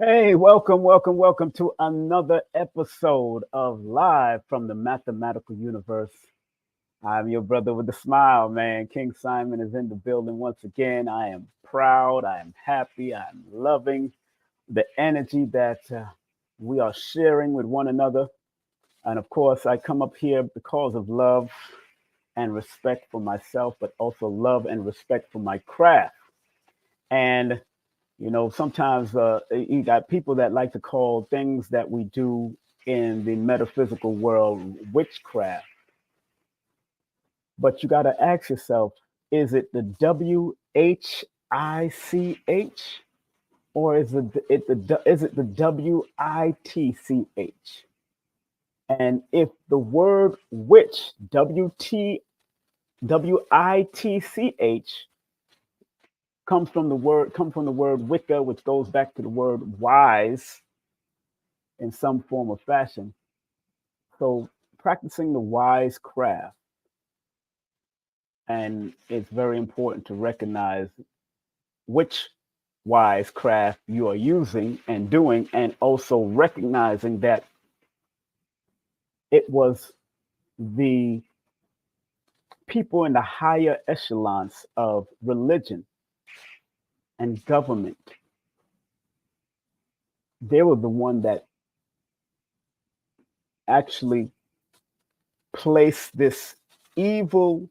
Hey, welcome to another episode of Live from the Mathematical Universe. I'm your brother with the smile, man. King Simon is in the building once again. I am proud, I am happy, I'm loving the energy that we are sharing with one another. And of course, I come up here because of love and respect for myself, but also love and respect for my craft. And sometimes you got people that like to call things that we do in the metaphysical world witchcraft. But you got to ask yourself, is it the WHICH or is it the WITCH? And if the word witch, WITCH, comes from the word Wicca, which goes back to the word wise in some form or fashion. So practicing the wise craft, and it's very important to recognize which wise craft you are using and doing, and also recognizing that it was the people in the higher echelons of religion and government. They were the one that actually placed this evil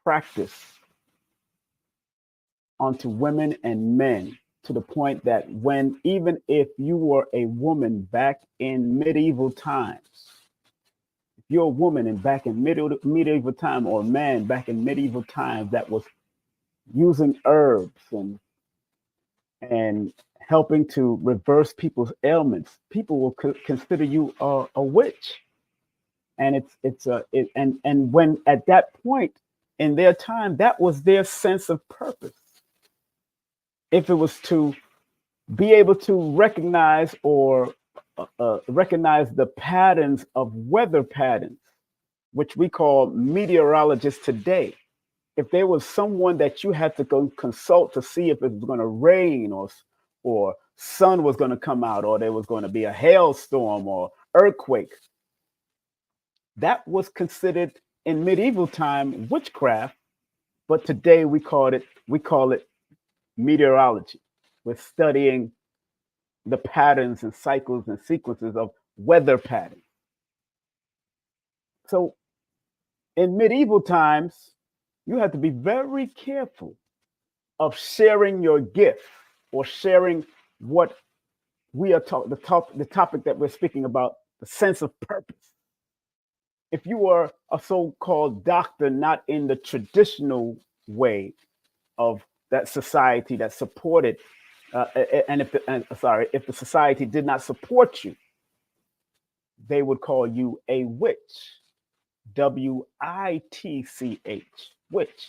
practice onto women and men, to the point that when, even if you were a woman back in medieval times, if you're a woman and back in medieval time, or a man back in medieval times that was using herbs and helping to reverse people's ailments, people will consider you a witch. And and when at that point in their time, that was their sense of purpose. If it was to be able to recognize or recognize the patterns of weather patterns, which we call meteorologists today. If there was someone that you had to go consult to see if it was going to rain, or sun was going to come out, or there was going to be a hailstorm or earthquake, that was considered in medieval time witchcraft. But today we call it meteorology. We're studying the patterns and cycles and sequences of weather patterns. So in medieval times, you had to be very careful of sharing your gift, or sharing what we are talking, the topic that we're speaking about, the sense of purpose. If you were a so-called doctor, not in the traditional way of that society that supported, if the society did not support you, they would call you a witch. WITCH, witch.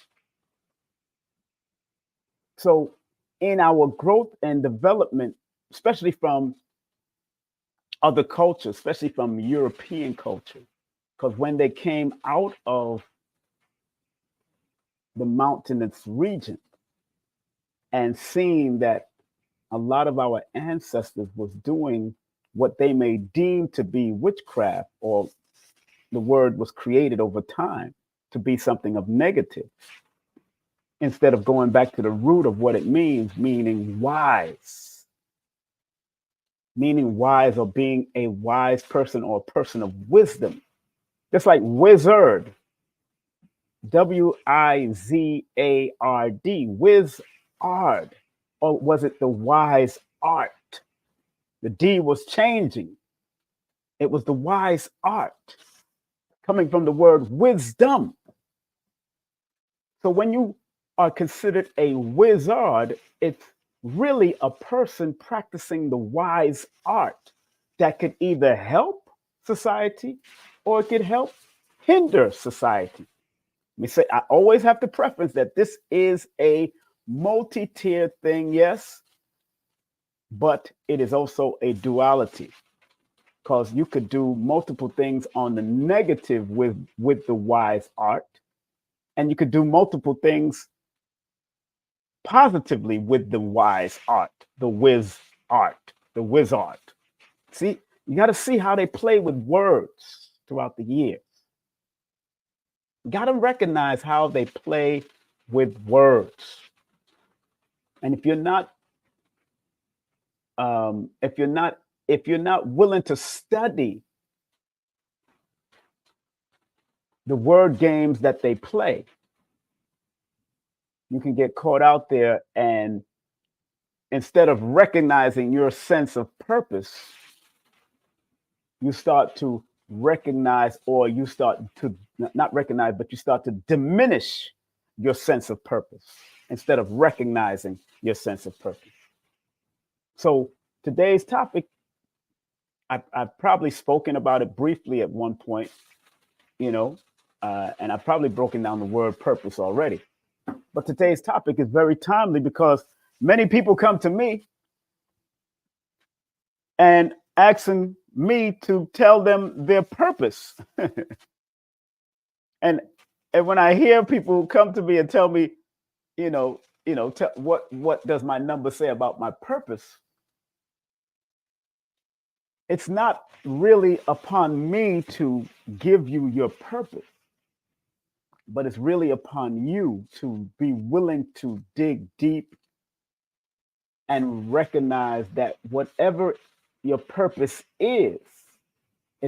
So in our growth and development, especially from other cultures, especially from European culture, because when they came out of the mountainous region and seeing that a lot of our ancestors was doing what they may deem to be witchcraft, or the word was created over time to be something of negative, instead of going back to the root of what it means, meaning wise, or being a wise person, or a person of wisdom. Just like wizard, WIZARD, wizard, or was it the wise art? The D was changing. It was the wise art, coming from the word wisdom. So when you are considered a wizard, it's really a person practicing the wise art that could either help society, or it could help hinder society. Let me say, I always have to preference that this is a multi-tiered thing, yes, but it is also a duality, because you could do multiple things on the negative with the wise art, and you could do multiple things positively with the wise art, the wiz art. the wizard. See, you got to see how they play with words throughout the years. You got to recognize how they play with words. And if you're not if you're not willing to study the word games that they play, you can get caught out there, and instead of recognizing your sense of purpose, you start to recognize, or you start to not recognize, but you start to diminish your sense of purpose instead of recognizing your sense of purpose. So today's topic, I've probably spoken about it briefly at one point, and I've probably broken down the word purpose already. But today's topic is very timely because many people come to me and asking me to tell them their purpose. and when I hear people come to me and tell me, what does my number say about my purpose? It's not really upon me to give you your purpose, but it's really upon you to be willing to dig deep and recognize that whatever your purpose is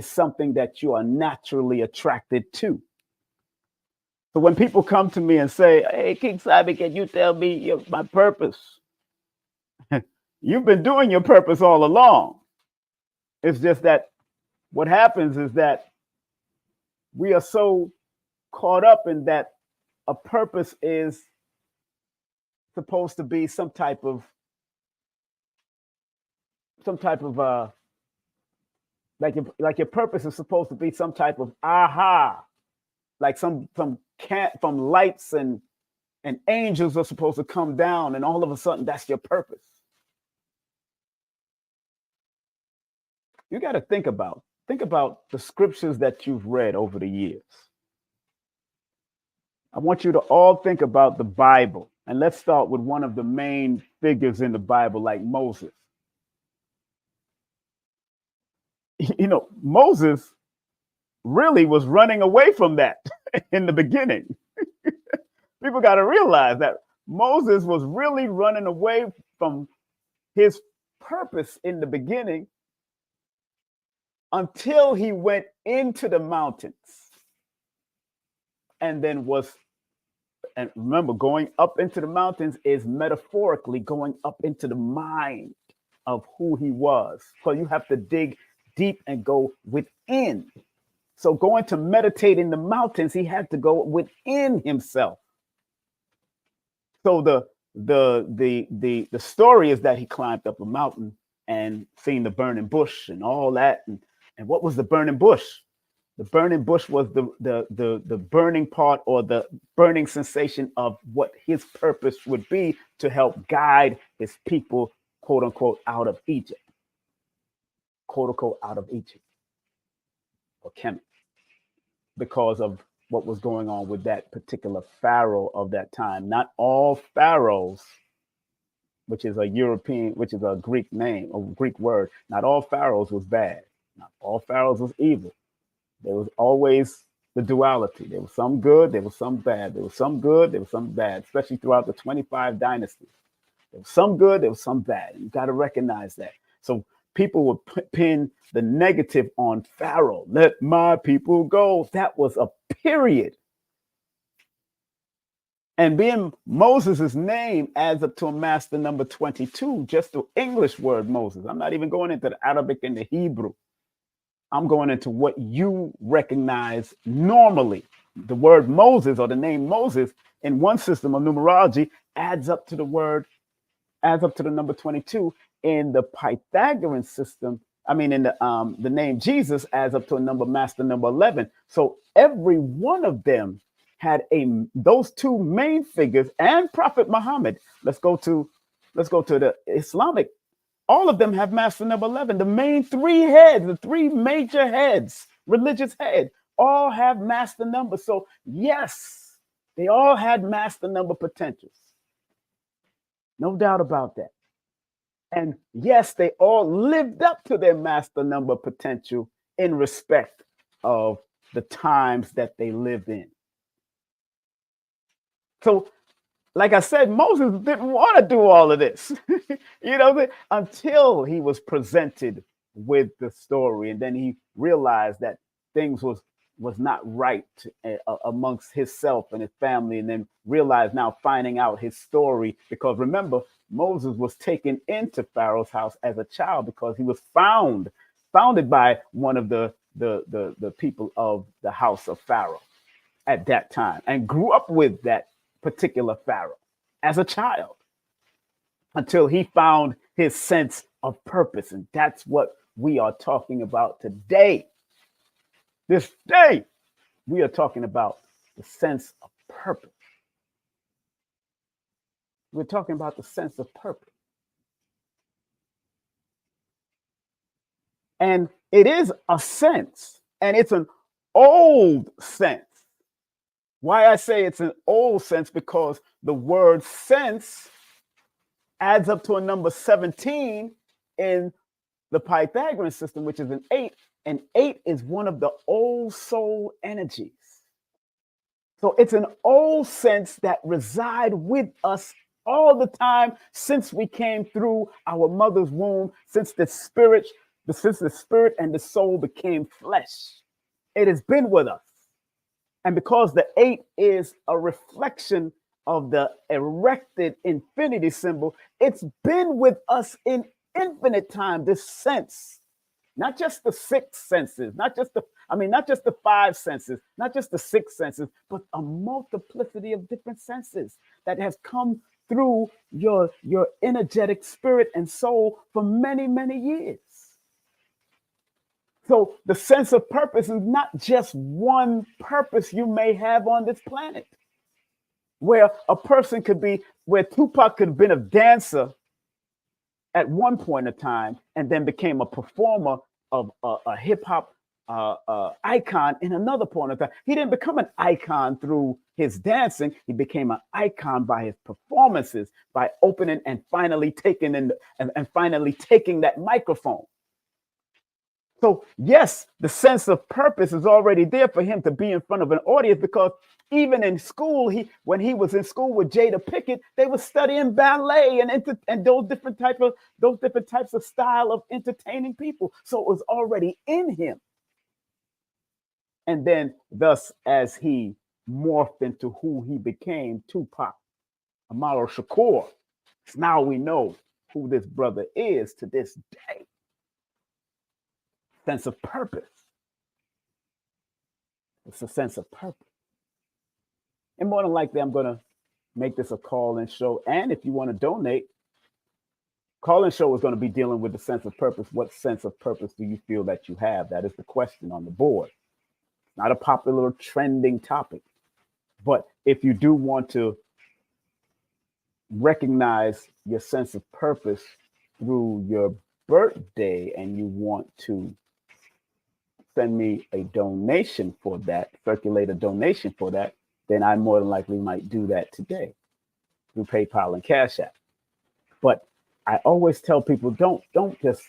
something that you are naturally attracted to. So when people come to me and say, "Hey, King Simon, can you tell me my purpose?" You've been doing your purpose all along. It's just that what happens is that we are so caught up in that a purpose is supposed to be some type of like your purpose is supposed to be some type of aha, like some from lights and angels are supposed to come down, and all of a sudden that's your purpose. You got to think about the scriptures that you've read over the years. I want you to all think about the Bible, and let's start with one of the main figures in the Bible, like Moses. Moses really was running away from that in the beginning. People got to realize that Moses was really running away from his purpose in the beginning until he went into the mountains and remember, going up into the mountains is metaphorically going up into the mind of who he was. So you have to dig deep and go within. So going to meditate in the mountains, he had to go within himself. So the story is that he climbed up a mountain and seen the burning bush and all that. And what was the burning bush? The burning bush was the burning part, or the burning sensation of what his purpose would be to help guide his people, quote unquote, out of Egypt. Quote unquote, out of Egypt. Or Kemet. Because of what was going on with that particular pharaoh of that time. Not all pharaohs, which is a Greek name, a Greek word. Not all pharaohs was bad. Not all pharaohs was evil. There was always the duality. There was some good, there was some bad. There was some good, there was some bad, especially throughout the 25 dynasties. There was some good, there was some bad. You got to recognize that. So people would pin the negative on Pharaoh. Let my people go. That was a period. And being Moses' name adds up to a master number 22, just the English word Moses. I'm not even going into the Arabic and the Hebrew. I'm going into what you recognize normally. The word Moses, or the name Moses, in one system of numerology adds up to the number 22. In the Pythagorean system, in the name Jesus adds up to a number, master number 11. So every one of them had those two main figures, and Prophet Muhammad. Let's go to the Islamic. All of them have master number 11. The main three heads, the three major heads, religious head, all have master numbers. So yes, they all had master number potentials. No doubt about that. And yes, they all lived up to their master number potential in respect of the times that they lived in. So, like I said, Moses didn't want to do all of this, until he was presented with the story, and then he realized that things was not right amongst himself and his family, and then realized now finding out his story, because remember, Moses was taken into Pharaoh's house as a child because he was founded by one of the people of the house of Pharaoh at that time, and grew up with that particular Pharaoh as a child until he found his sense of purpose. And that's what we are talking about today. This day, we are talking about the sense of purpose. We're talking about the sense of purpose. And it is a sense, and it's an old sense. Why I say it's an old sense, because the word sense adds up to a number 17 in the Pythagorean system, which is an 8. And 8 is one of the old soul energies. So it's an old sense that reside with us all the time since we came through our mother's womb, since the spirit and the soul became flesh. It has been with us. And because the 8 is a reflection of the erected infinity symbol, it's been with us in infinite time, this sense. Not just the 6 senses, not just the 5 senses, not just the 6 senses, but a multiplicity of different senses that has come through your energetic spirit and soul for many, many years. So the sense of purpose is not just one purpose you may have on this planet, where a person could be, where Tupac could have been a dancer at one point in time and then became a performer of a hip hop icon in another point of time. He didn't become an icon through his dancing. He became an icon by his performances, by opening and finally taking that microphone. So yes, the sense of purpose is already there for him to be in front of an audience, because even in school, when he was in school with Jada Pinkett, they were studying ballet and those different types of style of entertaining people. So it was already in him. And then thus, as he morphed into who he became, Tupac Amaru Shakur, now we know who this brother is to this day. Sense of purpose. It's a sense of purpose. And more than likely, I'm going to make this a call-in show. And if you want to donate, call-in show is going to be dealing with the sense of purpose. What sense of purpose do you feel that you have? That is the question on the board. Not a popular trending topic. But if you do want to recognize your sense of purpose through your birthday, and you want to send me a donation for that, circulate a donation for that, then I more than likely might do that today through PayPal and Cash App. But I always tell people, don't just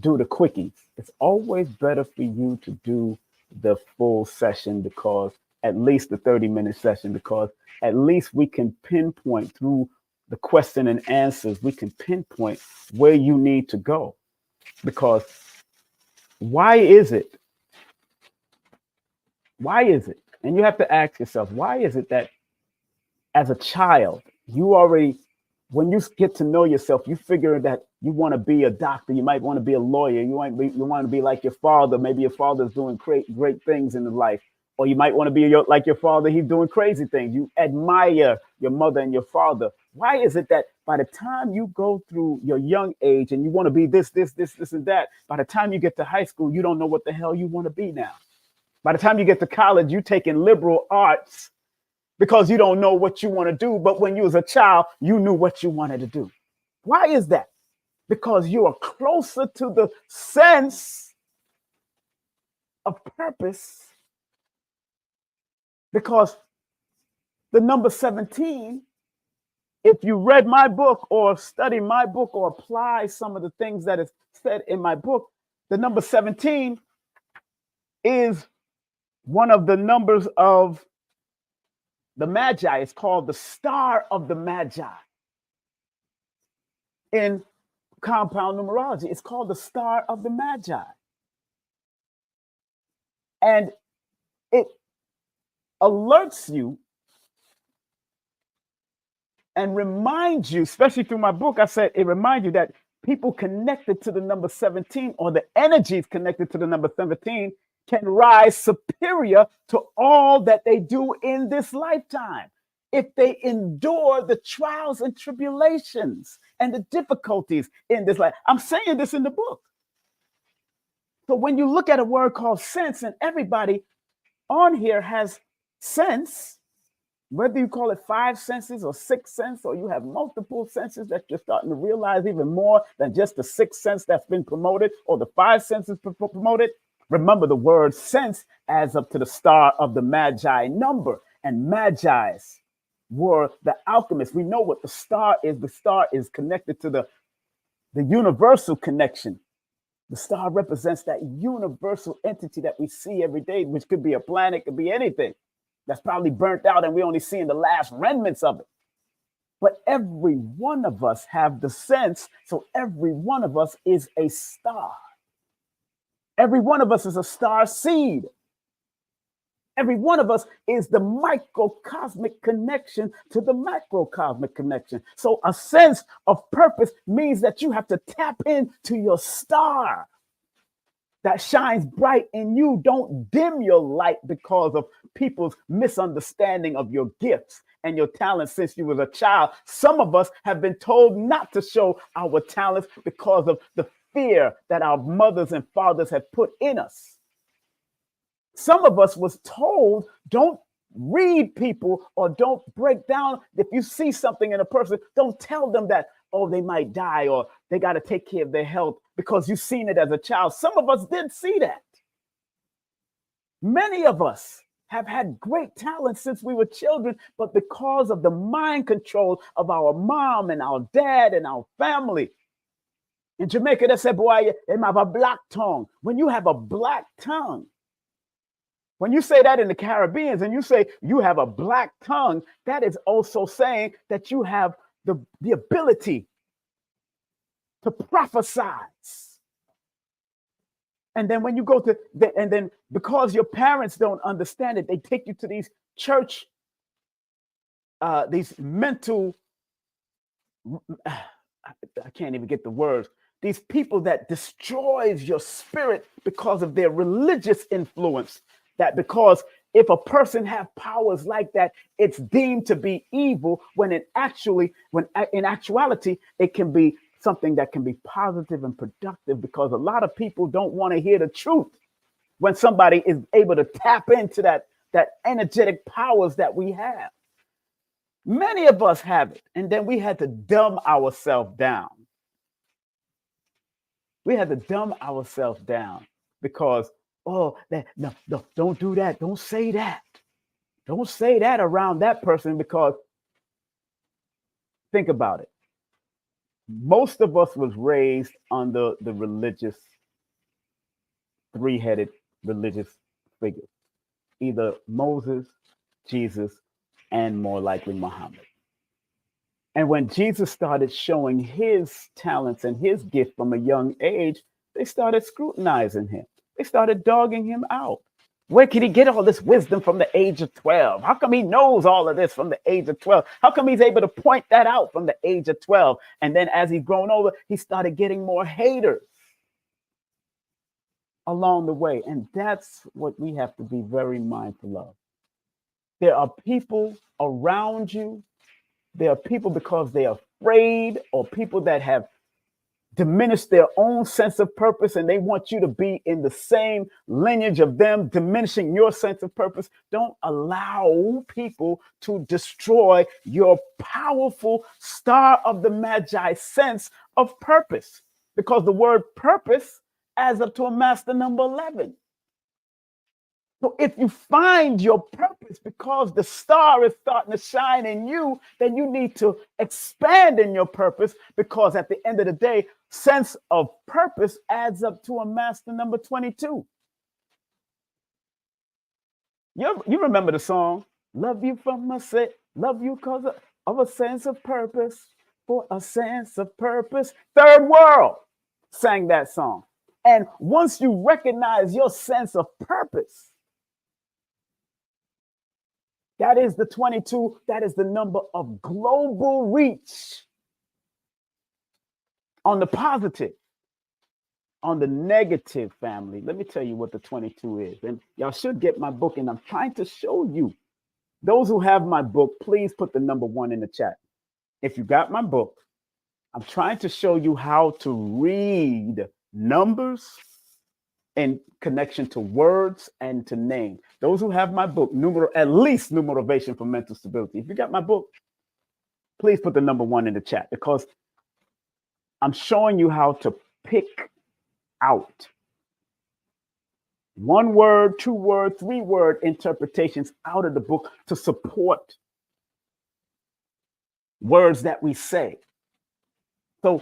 do the quickies. It's always better for you to do the full session, because at least the 30-minute session, because at least we can pinpoint through the question and answers, we can pinpoint where you need to go. Because why is it? And you have to ask yourself, why is it that as a child, you already, when you get to know yourself, you figure that you want to be a doctor, you might want to be a lawyer, you want to be like your father. Maybe your father's doing great things in his life, or you might want to be like your father, he's doing crazy things. You admire your mother and your father. Why is it that by the time you go through your young age and you want to be this, and that, by the time you get to high school, you don't know what the hell you want to be now? By the time you get to college, you're taking liberal arts because you don't know what you want to do. But when you was a child, you knew what you wanted to do. Why is that? Because you are closer to the sense of purpose. Because the number 17 If you read my book or study my book or apply some of the things that is said in my book, the number 17 is one of the numbers of the Magi. It's called the Star of the Magi. In compound numerology, it's called the Star of the Magi. And it alerts you and reminds you, especially through my book, I said it reminds you that people connected to the number 17 or the energies connected to the number 17 can rise superior to all that they do in this lifetime if they endure the trials and tribulations and the difficulties in this life. I'm saying this in the book. So when you look at a word called sense, and everybody on here has sense, whether you call it 5 senses or 6 sense, or you have multiple senses that you're starting to realize even more than just the 6th sense that's been promoted or the 5 senses promoted. Remember, the word sense adds up to the Star of the Magi number, and Magi's were the alchemists. We know what the star is. The star is connected to the universal connection. The star represents that universal entity that we see every day, which could be a planet, could be anything that's probably burnt out and we're only seeing the last remnants of it. But every one of us have the sense, so every one of us is a star. Every one of us is a star seed. Every one of us is the microcosmic connection to the macrocosmic connection. So a sense of purpose means that you have to tap into your star that shines bright in you. Don't dim your light because of people's misunderstanding of your gifts and your talents since you was a child. Some of us have been told not to show our talents because of the fear that our mothers and fathers have put in us. Some of us was told, don't read people or don't break down. If you see something in a person, don't tell them that, oh, they might die or they got to take care of their health because you've seen it as a child. Some of us did see that. Many of us have had great talent since we were children, but because of the mind control of our mom and our dad and our family. In Jamaica, they say, boy, they have a black tongue. When you have a black tongue, when you say that in the Caribbean and you say you have a black tongue, that is also saying that you have the ability to prophesy. And then when you go to, and then because your parents don't understand it, they take you to these church, these mental, I can't even get the words, these people that destroys your spirit because of their religious influence. That because if a person have powers like that, it's deemed to be evil when in actuality, it can be something that can be positive and productive, because a lot of people don't want to hear the truth when somebody is able to tap into that energetic powers that we have. Many of us have it, and then we had to dumb ourselves down. We had to dumb ourselves down because, oh, no, don't do that. Don't say that. Don't say that around that person, because think about it. Most of us was raised under the religious, three-headed religious figures, either Moses, Jesus, and more likely Muhammad. And when Jesus started showing his talents and his gift from a young age, they started scrutinizing him. They started dogging him out. Where could he get all this wisdom from the age of 12? How come he knows all of this from the age of 12? How come he's able to point that out from the age of 12? And then as he's grown older, he started getting more haters along the way. And that's what we have to be very mindful of. There are people around you. There are people because they're afraid, or people that have diminished their own sense of purpose and they want you to be in the same lineage of them, diminishing your sense of purpose. Don't allow people to destroy your powerful Star of the Magi sense of purpose, because the word purpose adds up to a master number 11. So if you find your purpose because the star is starting to shine in you, then you need to expand in your purpose, because at the end of the day, sense of purpose adds up to a master number 22. You remember the song, love you from a set, love you because of a sense of purpose, for a sense of purpose. Third World sang that song. And once you recognize your sense of purpose, that is the 22, that is the number of global reach on the positive. On the negative, family, let me tell you what the 22 is. And y'all should get my book, and I'm trying to show you. Those who have my book, please put the number 1 in the chat. If you got my book, I'm trying to show you how to read numbers in connection to words and to name. Those who have my book, at least Numerovation for Mental Stability. If you got my book, please put the number 1 in the chat, because I'm showing you how to pick out 1 word, 2 word, 3 word interpretations out of the book to support words that we say. So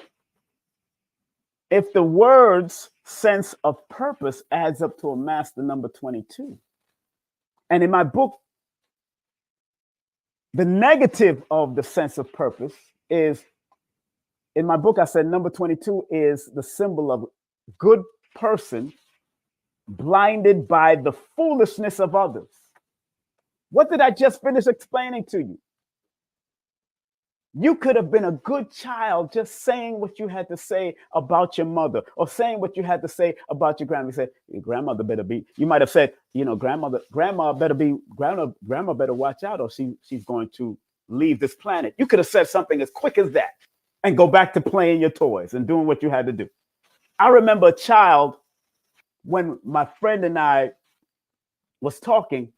if the word's sense of purpose adds up to a master number 22, and in my book, the negative of the sense of purpose is, in my book, I said number 22 is the symbol of good person blinded by the foolishness of others. What did I just finish explaining to you? You could have been a good child just saying what you had to say about your mother, or saying what you had to say about your grandma. You said, your grandmother better be, you might have said, grandma better watch out, or she's going to leave this planet. You could have said something as quick as that and go back to playing your toys and doing what you had to do. I remember a child, when my friend and I was talking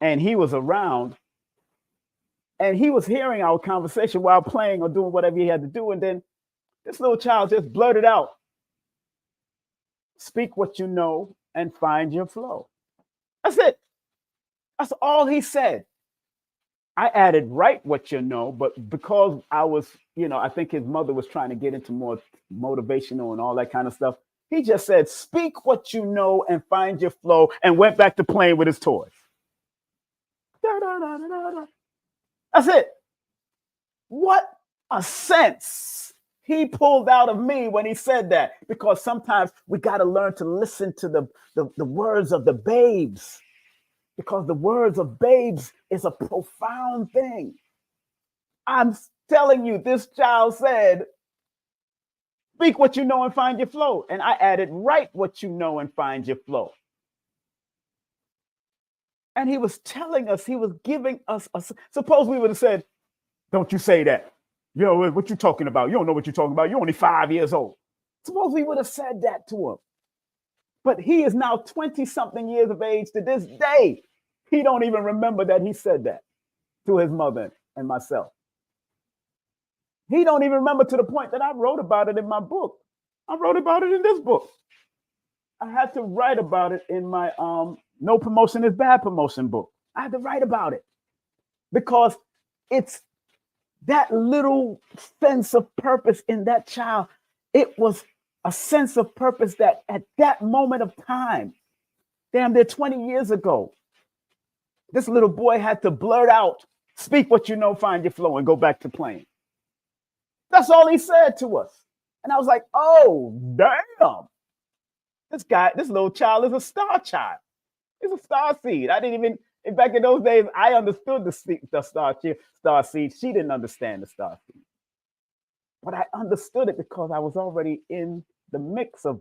and he was around, and he was hearing our conversation while playing or doing whatever he had to do. And then this little child just blurted out, speak what you know and find your flow. That's it. That's all he said. I added, write what you know, but because I was, I think his mother was trying to get into more motivational and all that kind of stuff. He just said, speak what you know and find your flow, and went back to playing with his toys. Da, da, da, da, da. That's it. What a sense he pulled out of me when he said that, because sometimes we got to learn to listen to the words of the babes, because the words of babes is a profound thing. I'm telling you, this child said, speak what you know and find your flow. And I added, write what you know and find your flow. And he was telling us, he was giving us suppose we would have said, don't you say that. What you talking about? You don't know what you're talking about. You're only 5 years old. Suppose we would have said that to him. But he is now 20-something years of age to this day. He don't even remember that he said that to his mother and myself. He don't even remember, to the point that I wrote about it in my book. I wrote about it in this book. I had to write about it in my No Promotion is Bad Promotion book. I had to write about it because it's that little sense of purpose in that child. It was a sense of purpose that at that moment of time, damn near 20 years ago, this little boy had to blurt out, speak what you know, find your flow, and go back to playing. That's all he said to us. And I was like, oh, damn. This little child is a star child. He's a star seed. I didn't even, back in those days, I understood the star seed. She didn't understand the star seed. But I understood it because I was already in the mix of,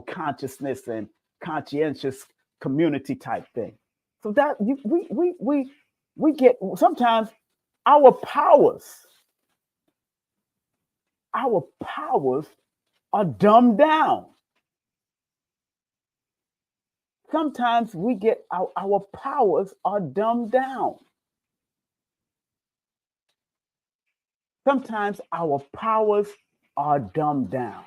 consciousness and conscientious community type thing. So that we get, sometimes our powers are dumbed down. Sometimes we get our powers are dumbed down. Sometimes our powers are dumbed down.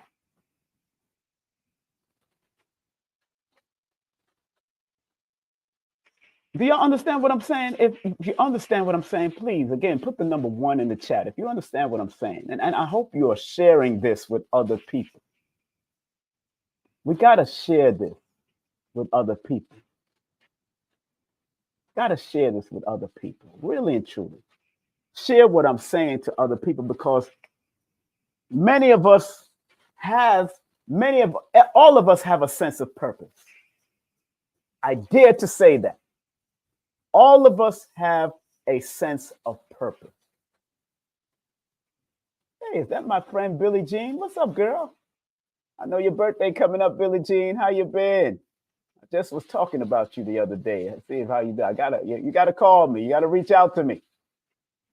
Do y'all understand what I'm saying? If you understand what I'm saying, please, again, put the number 1 in the chat. If you understand what I'm saying, and I hope you are sharing this with other people. We got to share this with other people. Got to share this with other people, really and truly. Share what I'm saying to other people, because many of us all of us have a sense of purpose. I dare to say that. All of us have a sense of purpose. Hey, is that my friend Billie Jean? What's up, girl? I know your birthday coming up, Billie Jean. How you been? I just was talking about you the other day. See how you do. You gotta call me. You gotta reach out to me.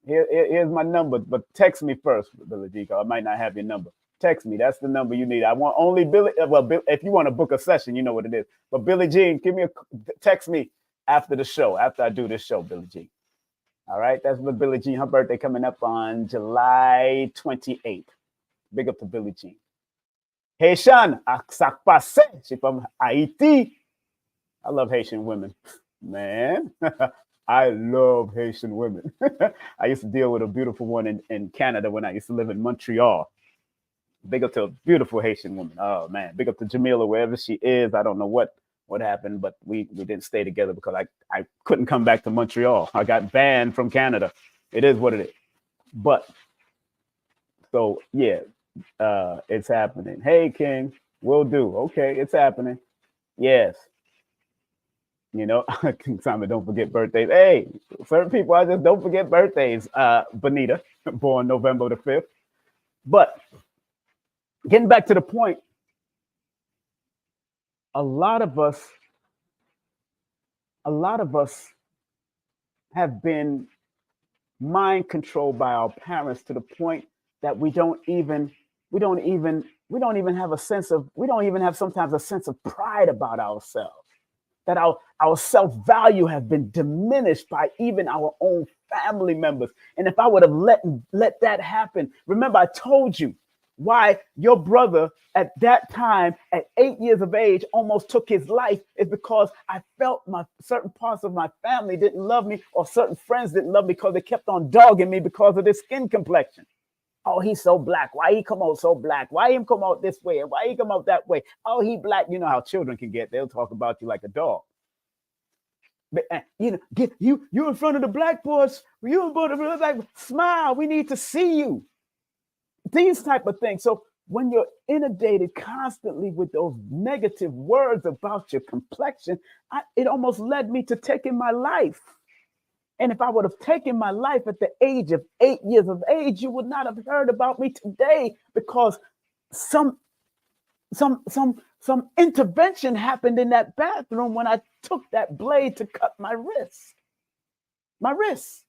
Here's my number, but text me first, Billie Jean. I might not have your number. Text me. That's the number you need. I want only Billie. Well, if you want to book a session, you know what it is. But Billie Jean, text me after the show, after I do this show, Billie Jean. All right, that's with Billie Jean. Her birthday coming up on July 28th. Big up to Billie Jean. Haitian, aksak passe. She's from Haiti. I love Haitian women, man. I love Haitian women. I used to deal with a beautiful one in Canada when I used to live in Montreal. Big up to a beautiful Haitian woman. Oh man, big up to Jamila wherever she is. I don't know what happened, but we didn't stay together because I couldn't come back to Montreal. I got banned from Canada. It is what it is. But so yeah, it's happening. Hey King, will do. Okay, it's happening. Yes. You know, King Simon, don't forget birthdays. Hey, certain people, I just don't forget birthdays. Bonita, born November the 5th. But getting back to the point, a lot of us have been mind controlled by our parents to the point that we don't even have sometimes a sense of pride about ourselves. That our self-value has been diminished by even our own family members. And if I would have let that happen, remember I told you why your brother at that time, at 8 years of age, almost took his life, is because I felt certain parts of my family didn't love me, or certain friends didn't love me because they kept on dogging me because of their skin complexion. Oh, he's so black. Why he come out so black? Why him come out this way? And why he come out that way? Oh, he black. You know how children can get. They'll talk about you like a dog. But, you in front of the black boys. You in front of the black boys. Smile. We need to see you. These type of things. So when you're inundated constantly with those negative words about your complexion, it almost led me to taking my life. And if I would have taken my life at the age of 8 years of age, you would not have heard about me today, because some intervention happened in that bathroom when I took that blade to cut my wrist. My wrist.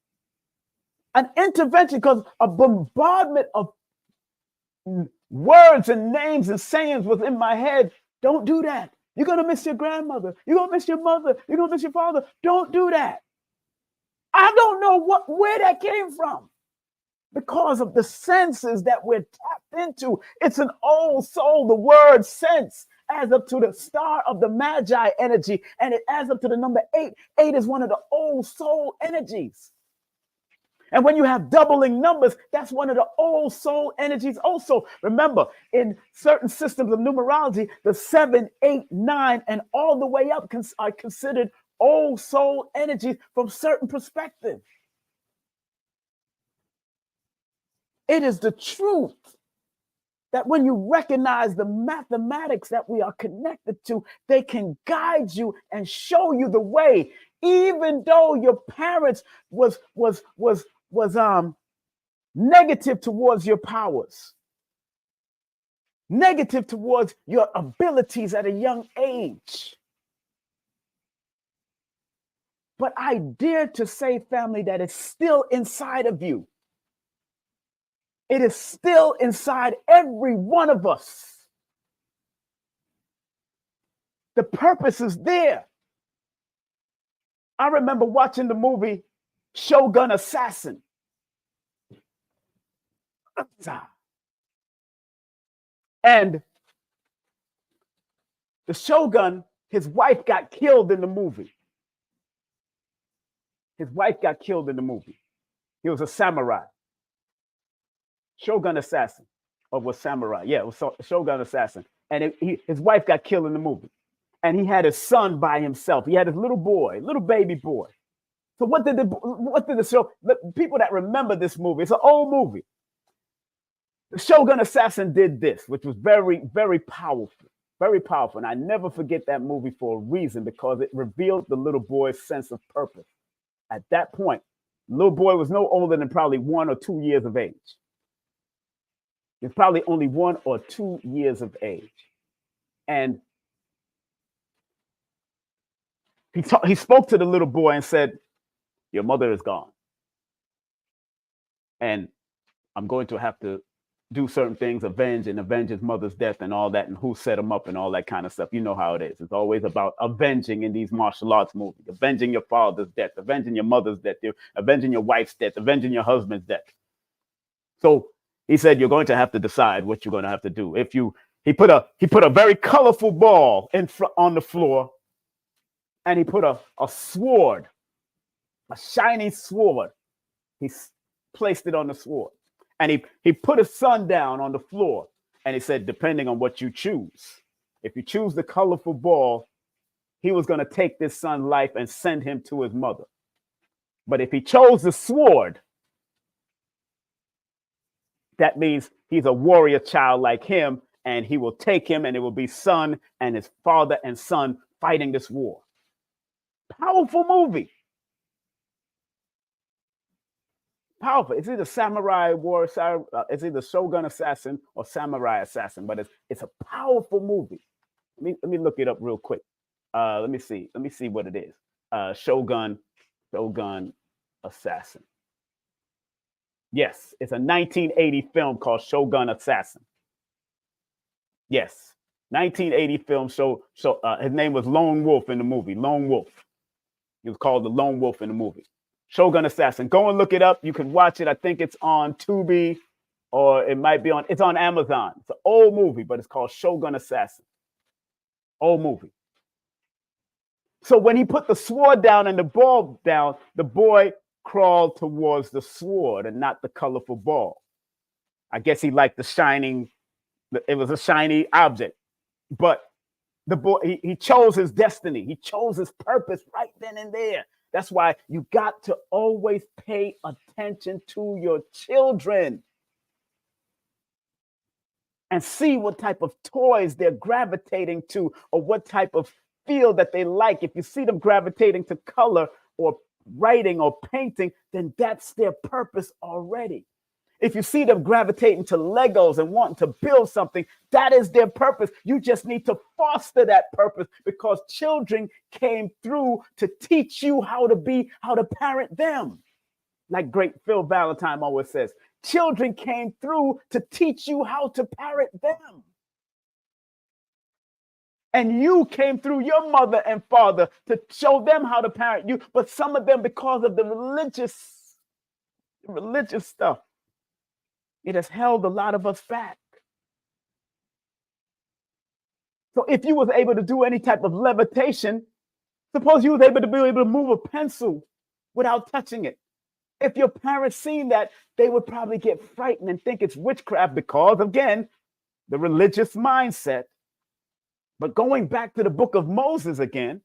An intervention, because a bombardment of words and names and sayings was in my head. Don't do that. You're going to miss your grandmother. You're going to miss your mother. You're going to miss your father. Don't do that. I don't know where that came from, because of the senses that we're tapped into. It's an old soul. The word sense adds up to the star of the Magi energy, and it adds up to the number 8. 8 is one of the old soul energies. And when you have doubling numbers, that's one of the old soul energies also. Remember, in certain systems of numerology, the 7, 8, 9, and all the way up are considered old soul energies from certain perspectives. It is the truth that when you recognize the mathematics that we are connected to, they can guide you and show you the way, even though your parents was negative towards your powers, negative towards your abilities at a young age. But I dare to say, family, that it's still inside of you. It is still inside every one of us. The purpose is there. I remember watching the movie Shogun Assassin. And the Shogun, his wife got killed in the movie. His wife got killed in the movie. He was a samurai, shogun assassin, or was samurai. Yeah, it was shogun assassin. And his wife got killed in the movie. And he had his son by himself. He had his little boy, little baby boy. So what did the show? People that remember this movie, it's an old movie. The shogun assassin did this, which was very, very powerful. Very powerful. And I never forget that movie for a reason, because it revealed the little boy's sense of purpose. At that point, the little boy was no older than probably 1 or 2 years of age. He was probably only 1 or 2 years of age. And he spoke to the little boy and said, "Your mother is gone. And I'm going to have to do certain things, avenge his mother's death and all that, and who set him up and all that kind of stuff. You know how it is. It's always about avenging in these martial arts movies, avenging your father's death, avenging your mother's death, avenging your wife's death, avenging your husband's death." So he said, "You're going to have to decide what you're going to have to do." He put a very colorful ball on the floor, and he put a sword, a shiny sword. He placed it on the sword. And he put his son down on the floor, and he said, "Depending on what you choose, if you choose the colorful ball, he was going to take this son's life and send him to his mother. But if he chose the sword, that means he's a warrior child like him, and he will take him, and it will be son and his father and son fighting this war." Powerful movie. Powerful. It's either samurai war, it's either shogun assassin or samurai assassin, but it's a powerful movie. Let me look it up real quick. Let me see what it is. Shogun Assassin. Yes, it's a 1980 film called Shogun Assassin. Yes, 1980 film. His name was Lone Wolf in the movie. Lone Wolf. He was called the Lone Wolf in the movie. Shogun Assassin. Go and look it up. You can watch it. I think it's on Tubi, or it might be it's on Amazon. It's an old movie, but it's called Shogun Assassin. Old movie. So when he put the sword down and the ball down, the boy crawled towards the sword and not the colorful ball. I guess he liked the shining. It was a shiny object. But the boy, he chose his destiny. He chose his purpose right then and there. That's why you got to always pay attention to your children and see what type of toys they're gravitating to, or what type of field that they like. If you see them gravitating to color or writing or painting, then that's their purpose already. If you see them gravitating to Legos and wanting to build something, that is their purpose. You just need to foster that purpose, because children came through to teach you how to parent them. Like great Phil Valentine always says, children came through to teach you how to parent them. And you came through your mother and father to show them how to parent you. But some of them, because of the religious stuff, it has held a lot of us back. So if you was able to do any type of levitation, suppose you was able to move a pencil without touching it. If your parents seen that, they would probably get frightened and think it's witchcraft, because, again, the religious mindset. But going back to the book of Moses again,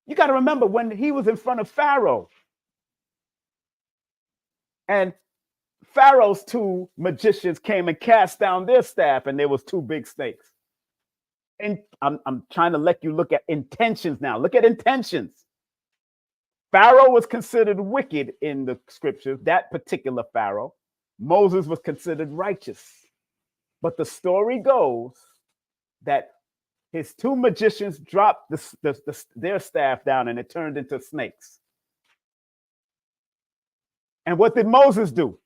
you got to remember when he was in front of Pharaoh, and Pharaoh's 2 magicians came and cast down their staff, and there was 2 big snakes. And I'm trying to let you look at intentions now. Look at intentions. Pharaoh was considered wicked in the scriptures, that particular Pharaoh. Moses was considered righteous. But the story goes that his 2 magicians dropped their staff down, and it turned into snakes. And what did Moses do?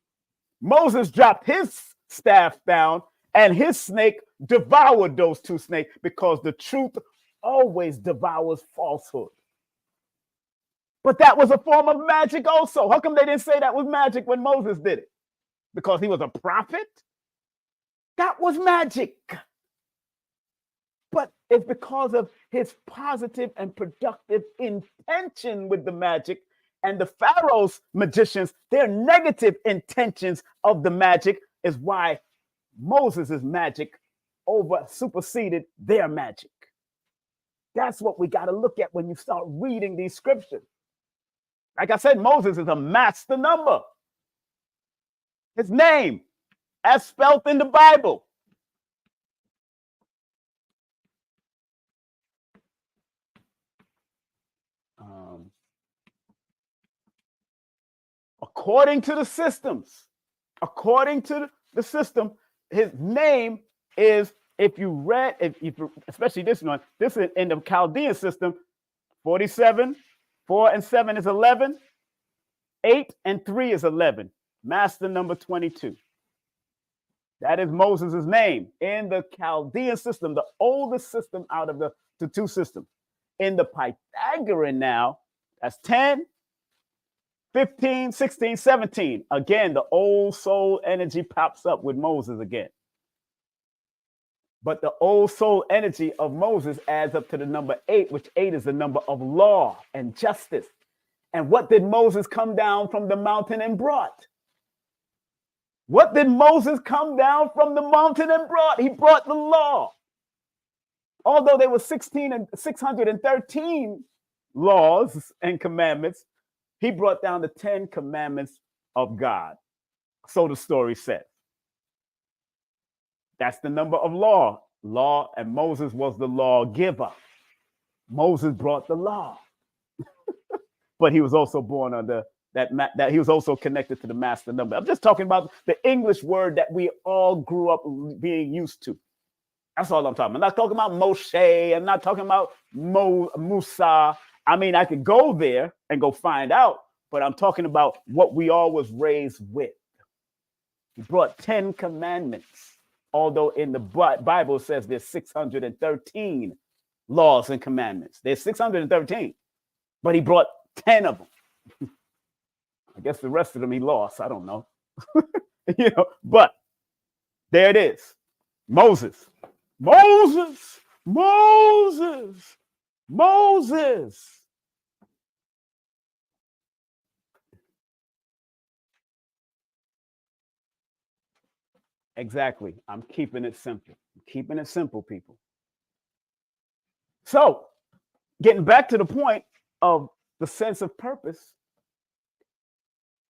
Moses dropped his staff down, and his snake devoured those 2 snakes, because the truth always devours falsehood. But that was a form of magic also. How come they didn't say that was magic when Moses did it? Because he was a prophet? That was magic. But it's because of his positive and productive intention with the magic And the Pharaoh's magicians, their negative intentions of the magic is why Moses' magic superseded their magic. That's what we got to look at when you start reading these scriptures. Like I said, Moses is a master number. His name, as spelled in the Bible. According to the systems, his name is, if you read, especially this one, this is in the Chaldean system, 47, 4 and 7 is 11, 8 and 3 is 11, master number 22. That is Moses' name in the Chaldean system, the oldest system out of the two systems. In the Pythagorean now, that's 10, 15, 16, 17. Again, the old soul energy pops up with Moses again. But the old soul energy of Moses adds up to the number 8, which 8 is the number of law and justice. And what did Moses come down from the mountain and brought? What did Moses come down from the mountain and brought? He brought the law. Although there were 613 laws and commandments, he brought down the 10 commandments of God. So the story says. That's the number of law, and Moses was the lawgiver. Moses brought the law. But he was also born under that he was also connected to the master number. I'm just talking about the English word that we all grew up being used to. That's all I'm talking about. I'm not talking about Moshe. I'm not talking about Musa. I mean, I could go there and go find out, but I'm talking about what we all was raised with. He brought 10 commandments, although in the Bible it says there's 613 laws and commandments. There's 613, but he brought 10 of them. I guess the rest of them he lost. I don't know. But there it is. Moses. Exactly. I'm keeping it simple. People. So, getting back to the point of the sense of purpose,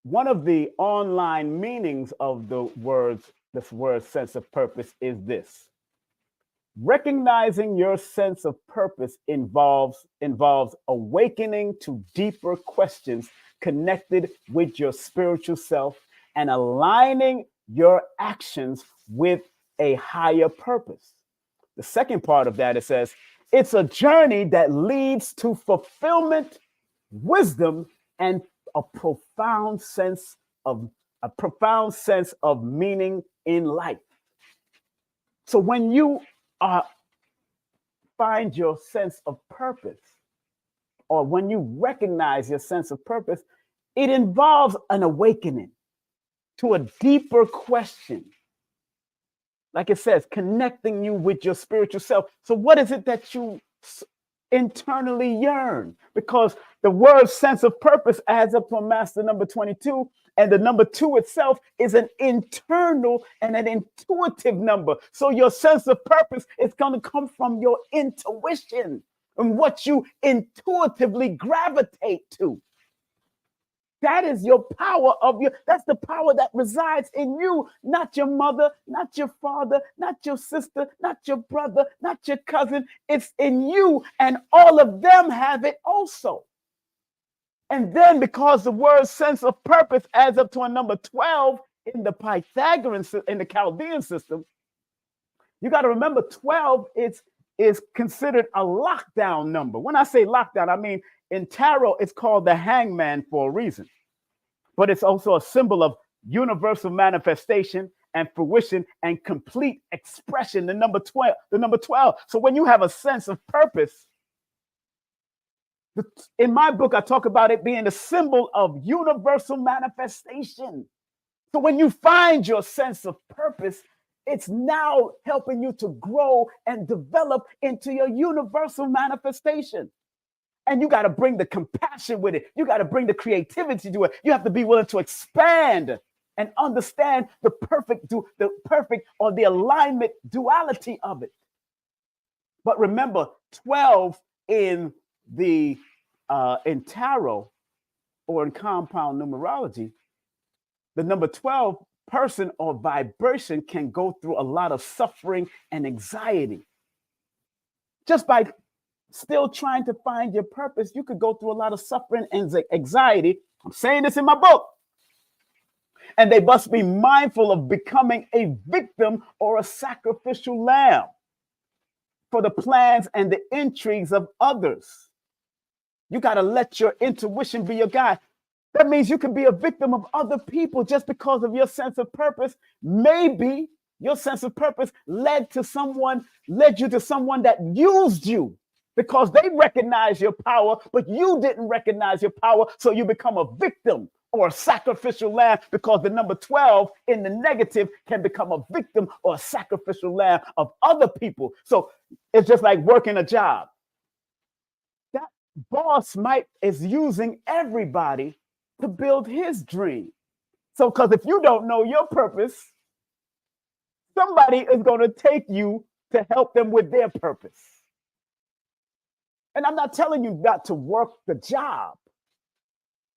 one of the online meanings of this word sense of purpose is this. Recognizing your sense of purpose involves awakening to deeper questions connected with your spiritual self and aligning your actions with a higher purpose. The second part of that, it says, it's a journey that leads to fulfillment, wisdom, and a profound sense of meaning in life. So when you find your sense of purpose, or when you recognize your sense of purpose, it involves an awakening to a deeper question. Like it says, connecting you with your spiritual self. So what is it that you internally yearn? Because the word sense of purpose adds up to a master number 22, and the number 2 itself is an internal and an intuitive number. So your sense of purpose is going to come from your intuition and what you intuitively gravitate to. That is your power that's the power that resides in you, not your mother, not your father, not your sister, not your brother, not your cousin. It's in you, and all of them have it also. And then because the word sense of purpose adds up to a number 12 in the Pythagorean, in the Chaldean system, you got to remember 12 is considered a lockdown number. When I say lockdown, I mean in tarot, it's called the hangman for a reason. But it's also a symbol of universal manifestation and fruition and complete expression, the number 12. So when you have a sense of purpose, in my book, I talk about it being a symbol of universal manifestation. So when you find your sense of purpose, it's now helping you to grow and develop into your universal manifestation. And you got to bring the compassion with it. You got to bring the creativity to it. You have to be willing to expand and understand the perfect or the alignment duality of it. But remember, 12 in in tarot or in compound numerology, the number 12 person or vibration can go through a lot of suffering and anxiety. Just by still trying to find your purpose, you could go through a lot of suffering and anxiety. I'm saying this in my book. And they must be mindful of becoming a victim or a sacrificial lamb for the plans and the intrigues of others. You got to let your intuition be your guide. That means you can be a victim of other people just because of your sense of purpose. Maybe your sense of purpose led you to someone that used you because they recognize your power, but you didn't recognize your power. So you become a victim or a sacrificial lamb, because the number 12 in the negative can become a victim or a sacrificial lamb of other people. So it's just like working a job. That boss is using everybody to build his dream. So because if you don't know your purpose, somebody is going to take you to help them with their purpose. And I'm not telling you not to work the job,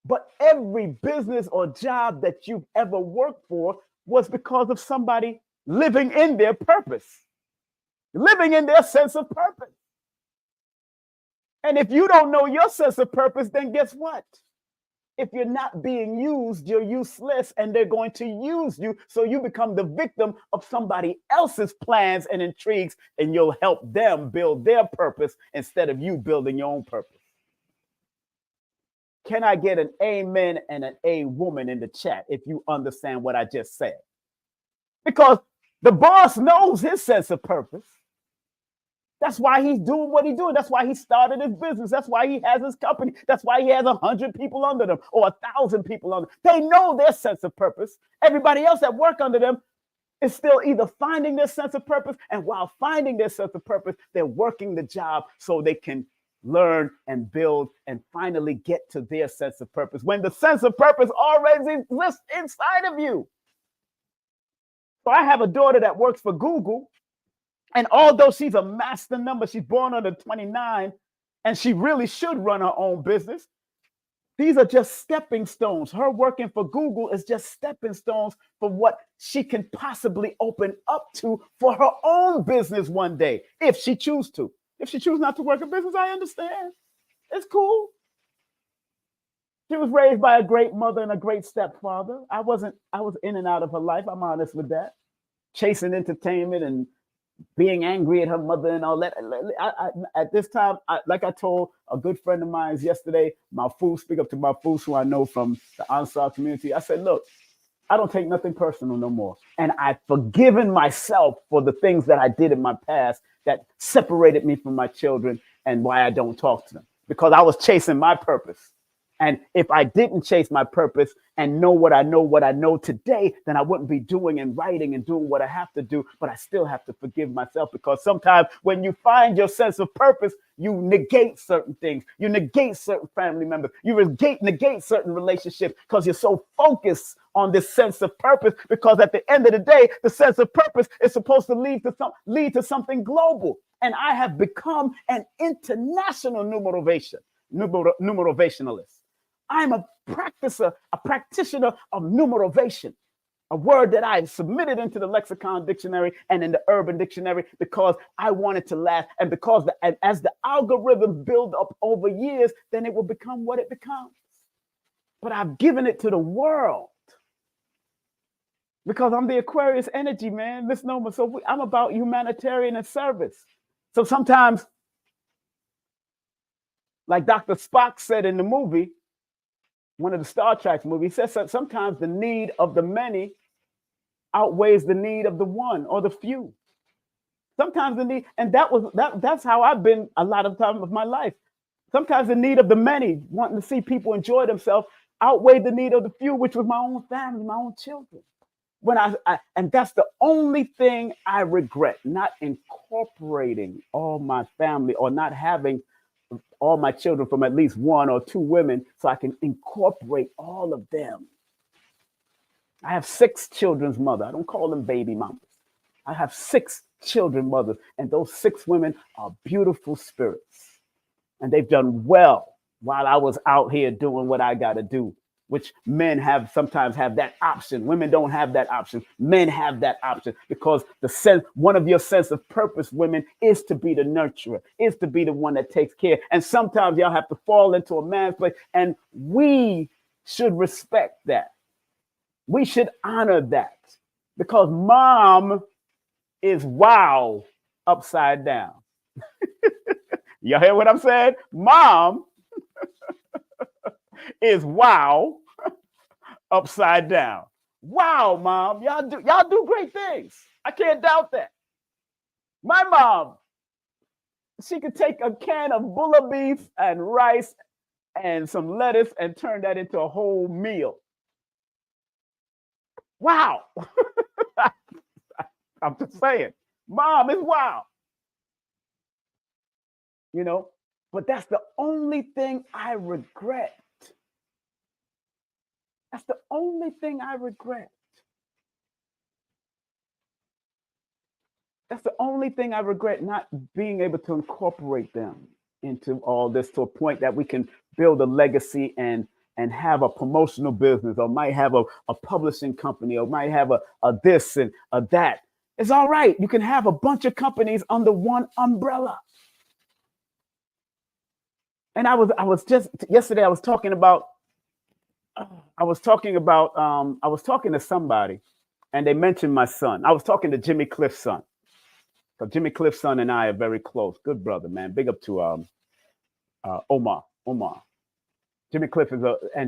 but every business or job that you've ever worked for was because of somebody living in their purpose, living in their sense of purpose. And if you don't know your sense of purpose, then guess what? If you're not being used, you're useless, and they're going to use you. So you become the victim of somebody else's plans and intrigues, and you'll help them build their purpose instead of you building your own purpose. Can I get an amen and an a woman in the chat if you understand what I just said? Because the boss knows his sense of purpose. That's why he's doing what he's doing. That's why he started his business. That's why he has his company. That's why he has 100 people under them or 1,000 people under them. They know their sense of purpose. Everybody else that work under them is still either finding their sense of purpose, and while finding their sense of purpose, they're working the job so they can learn and build and finally get to their sense of purpose when the sense of purpose already exists inside of you. So I have a daughter that works for Google, and although she's a master number, she's born under 29, and she really should run her own business. These are just stepping stones. Her working for Google is just stepping stones for what she can possibly open up to for her own business one day, if she chooses to. If she chooses not to work a business, I understand. It's cool. She was raised by a great mother and a great stepfather. I was in and out of her life. I'm honest with that. Chasing entertainment and being angry at her mother and all that. At this time, like I told a good friend of mine yesterday, speak up to Mahfouz, who I know from the Ansar community. I said, look, I don't take nothing personal no more. And I've forgiven myself for the things that I did in my past that separated me from my children and why I don't talk to them, because I was chasing my purpose. And if I didn't chase my purpose and know what I know today, then I wouldn't be doing and writing and doing what I have to do. But I still have to forgive myself, because sometimes when you find your sense of purpose, you negate certain things. You negate certain family members. You negate certain relationships because you're so focused on this sense of purpose. Because at the end of the day, the sense of purpose is supposed to lead to something global. And I have become an international numerovationalist. I'm a practitioner of numerovation, a word that I submitted into the lexicon dictionary and in the urban dictionary because I wanted to last, and because as the algorithms build up over years, then it will become what it becomes. But I've given it to the world because I'm the Aquarius energy, man, misnomer. So I'm about humanitarian and service. So sometimes, like Dr. Spock said in the movie, one of the Star Trek movies, says that sometimes the need of the many outweighs the need of the one or the few. Sometimes the need, and that's how I've been a lot of time of my life. Sometimes the need of the many, wanting to see people enjoy themselves, outweighed the need of the few, which was my own family, my own children. And that's the only thing I regret, not incorporating all my family or not having all my children from at least one or two women so I can incorporate all of them. I have 6 children's mother. I don't call them baby mamas. I have 6 children mothers, and those 6 women are beautiful spirits. And they've done well while I was out here doing what I got to do, which men sometimes have that option. Women don't have that option. Men have that option because one of your sense of purpose, women, is to be the nurturer, is to be the one that takes care. And sometimes y'all have to fall into a man's place, and we should respect that. We should honor that because mom is wow upside down. Y'all hear what I'm saying? Mom is wow upside down. Wow, mom, y'all do great things. I can't doubt that. My mom, she could take a can of bulla beef and rice and some lettuce and turn that into a whole meal. Wow. I'm just saying, mom is wow. You know, but that's the only thing I regret. That's the only thing I regret. That's the only thing I regret, not being able to incorporate them into all this to a point that we can build a legacy and have a promotional business, or might have a publishing company, or might have a this and a that. It's all right. You can have a bunch of companies under one umbrella. And I was just yesterday, I was talking to somebody, and they mentioned my son. I was talking to Jimmy Cliff's son. So Jimmy Cliff's son and I are very close. Good brother, man. Big up to Omar. Jimmy Cliff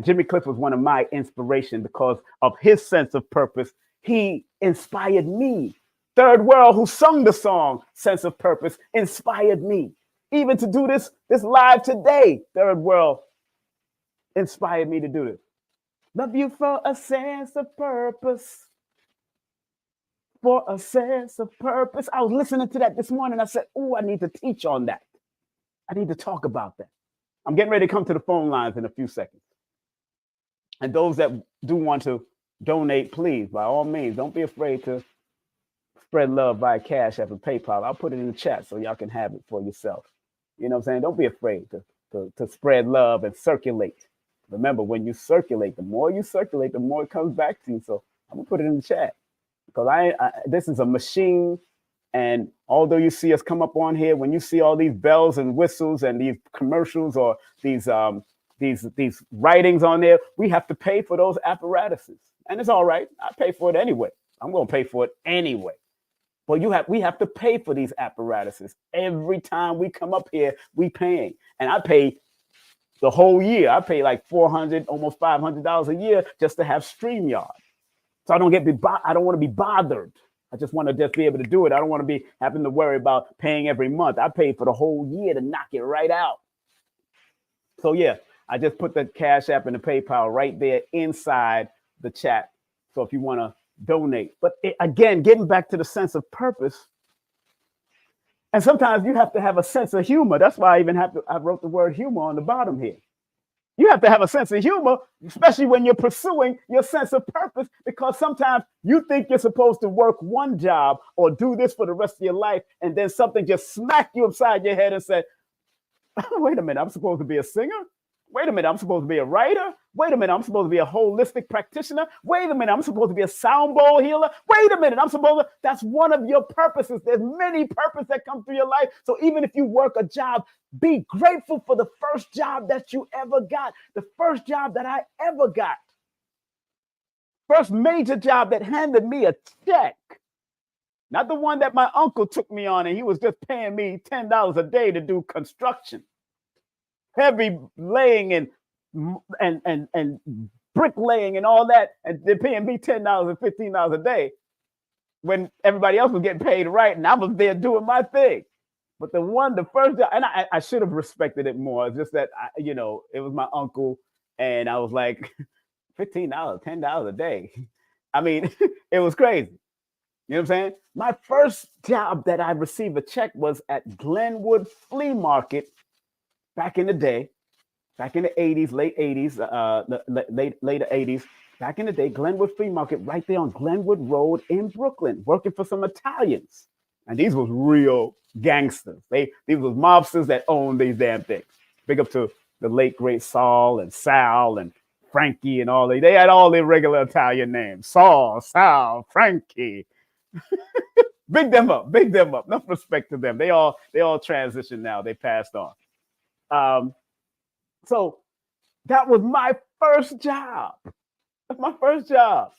Jimmy Cliff was one of my inspiration because of his sense of purpose. He inspired me. Third World, who sung the song Sense of Purpose, inspired me. Even to do this live today, Third World inspired me to do this. Love you for a sense of purpose. For a sense of purpose. I was listening to that this morning. I said, oh, I need to teach on that. I need to talk about that. I'm getting ready to come to the phone lines in a few seconds. And those that do want to donate, please, by all means, don't be afraid to spread love via Cash App and PayPal. I'll put it in the chat so y'all can have it for yourself. You know what I'm saying? Don't be afraid to spread love and circulate. Remember, when you circulate, the more you circulate, the more it comes back to you. So I'm going to put it in the chat because this is a machine. And although you see us come up on here, when you see all these bells and whistles and these commercials or these writings on there, we have to pay for those apparatuses. And it's all right. I pay for it anyway. I'm going to pay for it anyway. But we have to pay for these apparatuses. Every time we come up here, we paying. And I pay the whole year. I pay like $400, almost $500 a year just to have StreamYard. So I don't want to be bothered. I just want to just be able to do it. I don't want to be having to worry about paying every month. I pay for the whole year to knock it right out. So yeah, I just put the Cash App and the PayPal right there inside the chat. So if you want to donate. But again, getting back to the sense of purpose. And sometimes you have to have a sense of humor. That's why I wrote the word humor on the bottom here. You have to have a sense of humor, especially when you're pursuing your sense of purpose, because sometimes you think you're supposed to work one job or do this for the rest of your life, and then something just smacked you upside your head and said, wait a minute, I'm supposed to be a singer? Wait a minute, I'm supposed to be a writer? Wait a minute, I'm supposed to be a holistic practitioner? Wait a minute, I'm supposed to be a sound bowl healer? Wait a minute, that's one of your purposes. There's many purposes that come through your life. So even if you work a job, be grateful for the first job that you ever got. The first job that I ever got. First major job that handed me a check. Not the one that my uncle took me on and he was just paying me $10 a day to do construction. Heavy laying and bricklaying and all that, and they're paying me $10 and $15 a day when everybody else was getting paid right, and I was there doing my thing. But the first job, and I should have respected it more. It's just that it was my uncle, and I was like, $15, $10 a day. I mean, it was crazy. You know what I'm saying? My first job that I received a check was at Glenwood Flea Market back in the day, back in the 80s, late 80s, later 80s, back in the day, Glenwood Flea Market right there on Glenwood Road in Brooklyn, working for some Italians. And these was real gangsters. These was mobsters that owned these damn things. Big up to the late great Saul and Sal and Frankie and all. They had all their regular Italian names. Saul, Sal, Frankie. Big them up, big them up. Enough respect to them. They all transitioned now. They passed on. So that was my first job. That's my first job.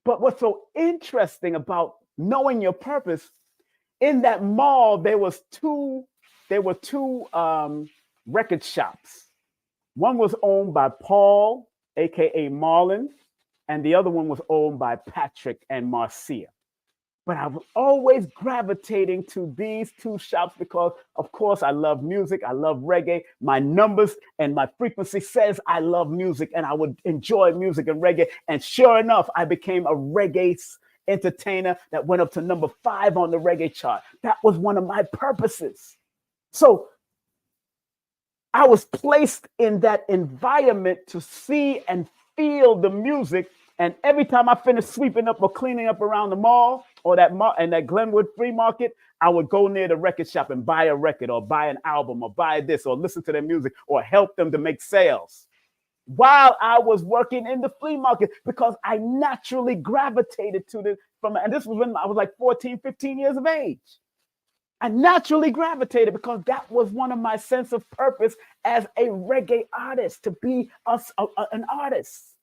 But what's so interesting about knowing your purpose, in that mall, there were two record shops. One was owned by Paul, aka Marlon, and the other one was owned by Patrick and Marcia. But I was always gravitating to these two shops because, of course, I love music. I love reggae. My numbers and my frequency says I love music and I would enjoy music and reggae. And sure enough, I became a reggae entertainer that went up to number 5 on the reggae chart. That was one of my purposes. So I was placed in that environment to see and feel the music. And every time I finished sweeping up or cleaning up around the mall or that Glenwood Free Market, I would go near the record shop and buy a record or buy an album or buy this or listen to their music or help them to make sales while I was working in the flea market, because I naturally gravitated to this and this was when I was like 14, 15 years of age. I naturally gravitated because that was one of my sense of purpose as a reggae artist, to be an artist.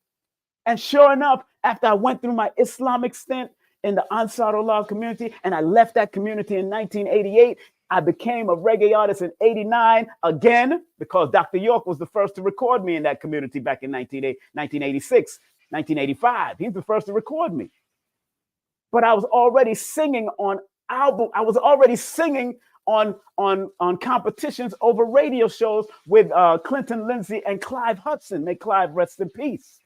And sure enough, after I went through my Islamic stint in the Ansarullah community, and I left that community in 1988, I became a reggae artist in 89 again, because Dr. York was the first to record me in that community back in 1986, 1985. He's the first to record me. But I was already singing on album. I was already singing on competitions over radio shows with Clinton Lindsay and Clive Hudson. May Clive rest in peace.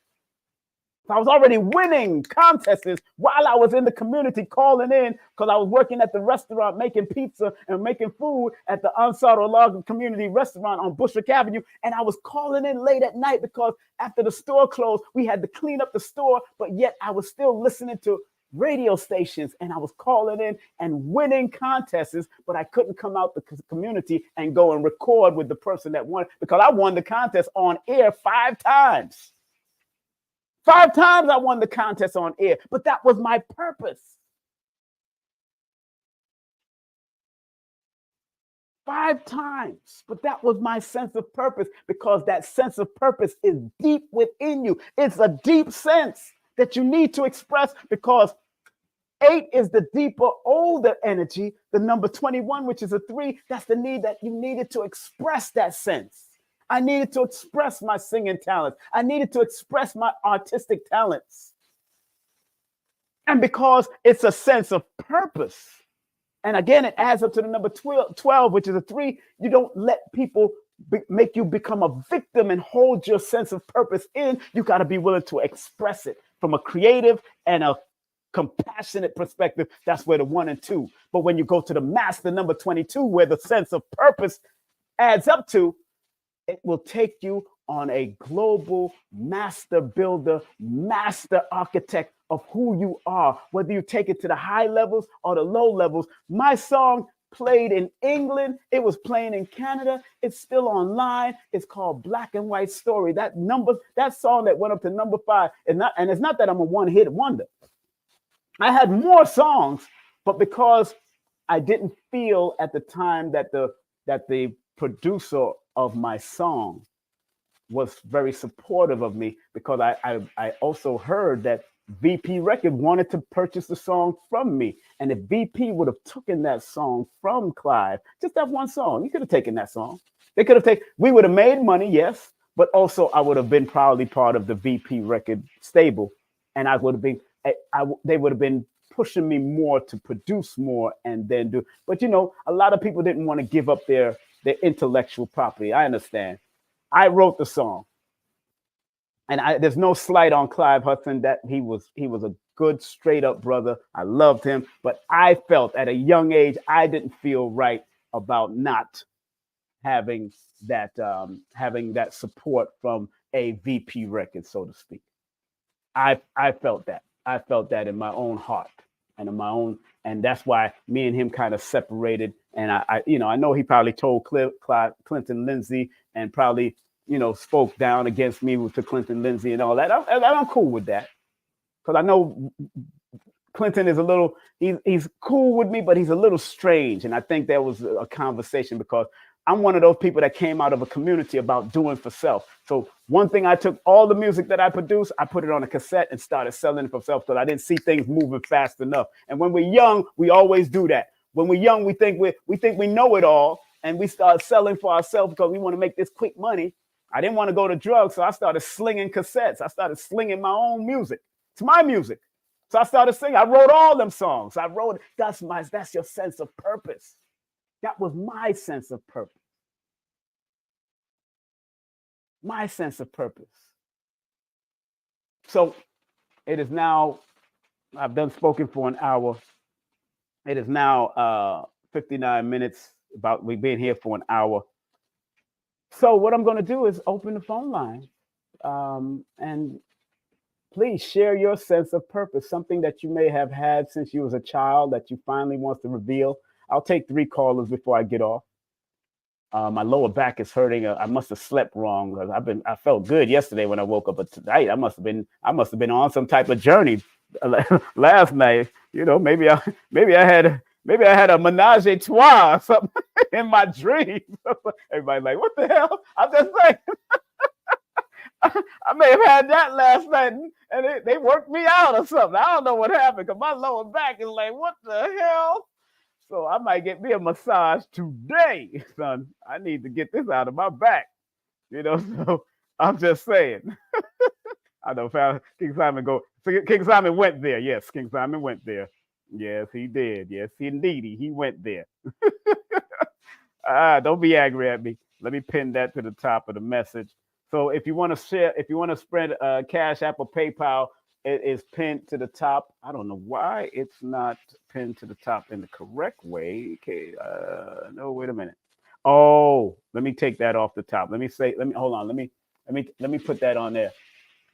I was already winning contests while I was in the community, calling in, because I was working at the restaurant making pizza and making food at the Ansarullah community restaurant on Bushwick Avenue. And I was calling in late at night because after the store closed, we had to clean up the store, but yet I was still listening to radio stations, and I was calling in and winning contests, but I couldn't come out the community and go and record with the person that won, because I won the contest on air 5 times. 5 times I won the contest on air, but that was my purpose. 5 times, but that was my sense of purpose, because that sense of purpose is deep within you. It's a deep sense that you need to express, because 8 is the deeper, older energy. The number 21, which is a 3, that's the need that you needed to express that sense. I needed to express my singing talents. I needed to express my artistic talents. And because it's a sense of purpose, and again, it adds up to the number 12, which is a 3, you don't let people make you become a victim and hold your sense of purpose in. You got to be willing to express it from a creative and a compassionate perspective. That's where the 1 and 2. But when you go to the master number 22, where the sense of purpose adds up to, it will take you on a global master builder, master architect of who you are, whether you take it to the high levels or the low levels. My song played in England. It was playing in Canada. It's still online. It's called Black and White Story. That song that went up to number 5, and it's not that I'm a one-hit wonder. I had more songs, but because I didn't feel at the time that the producer of my song was very supportive of me, because I also heard that VP Record wanted to purchase the song from me. And if VP would have taken that song from Clive, just that one song, you could have taken that song. We would have made money, yes, but also I would have been proudly part of the VP Record stable. And I would have been, they would have been pushing me more to produce more and then do. But, a lot of people didn't want to give up their intellectual property. I understand. I wrote the song. And there's no slight on Clive Hudson, that he was a good, straight up brother. I loved him. But I felt at a young age, I didn't feel right about not having that support from a VP record, so to speak. I felt that. I felt that in my own heart and in my own, and that's why me and him kind of separated. And I know he probably told Clinton Lindsay and probably, spoke down against me to Clinton Lindsay and all that. I'm cool with that because I know Clinton is he's cool with me, but he's a little strange. And I think there was a conversation because I'm one of those people that came out of a community about doing for self. So one thing, I took all the music that I produced, I put it on a cassette and started selling it for self because I didn't see things moving fast enough. And when we're young, we always do that. When we're young, we think we know it all, and we start selling for ourselves because we want to make this quick money. I didn't want to go to drugs, so I started slinging cassettes. I started slinging my own music. It's my music. So I started singing. I wrote all them songs. I wrote, that's your sense of purpose. That was my sense of purpose. My sense of purpose. So it is now, I've done spoken for an hour. It is now 59 minutes, about we've been here for an hour. So what I'm going to do is open the phone line, and please share your sense of purpose, something that you may have had since you was a child that you finally want to reveal. I'll take 3 callers before I get off. My lower back is hurting. I must have slept wrong because I felt good yesterday when I woke up, but tonight I must have been on some type of journey last night. Maybe I had a menage a trois or something in my dreams. Everybody's like, what the hell? I'm just saying. I may have had that last night and they worked me out or something. I don't know what happened because my lower back is like, what the hell? So I might get me a massage today, son. I need to get this out of my back. So I'm just saying. I know King Simon King Simon went there. Yes, King Simon went there. Yes, he did. Yes, indeed, he went there. Don't be angry at me. Let me pin that to the top of the message. So if you want to share, if you want to spread Cash App or PayPal, it is pinned to the top. I don't know why it's not pinned to the top in the correct way. Okay, no, wait a minute. Oh, let me take that off the top. Let me hold on. Let me put that on there.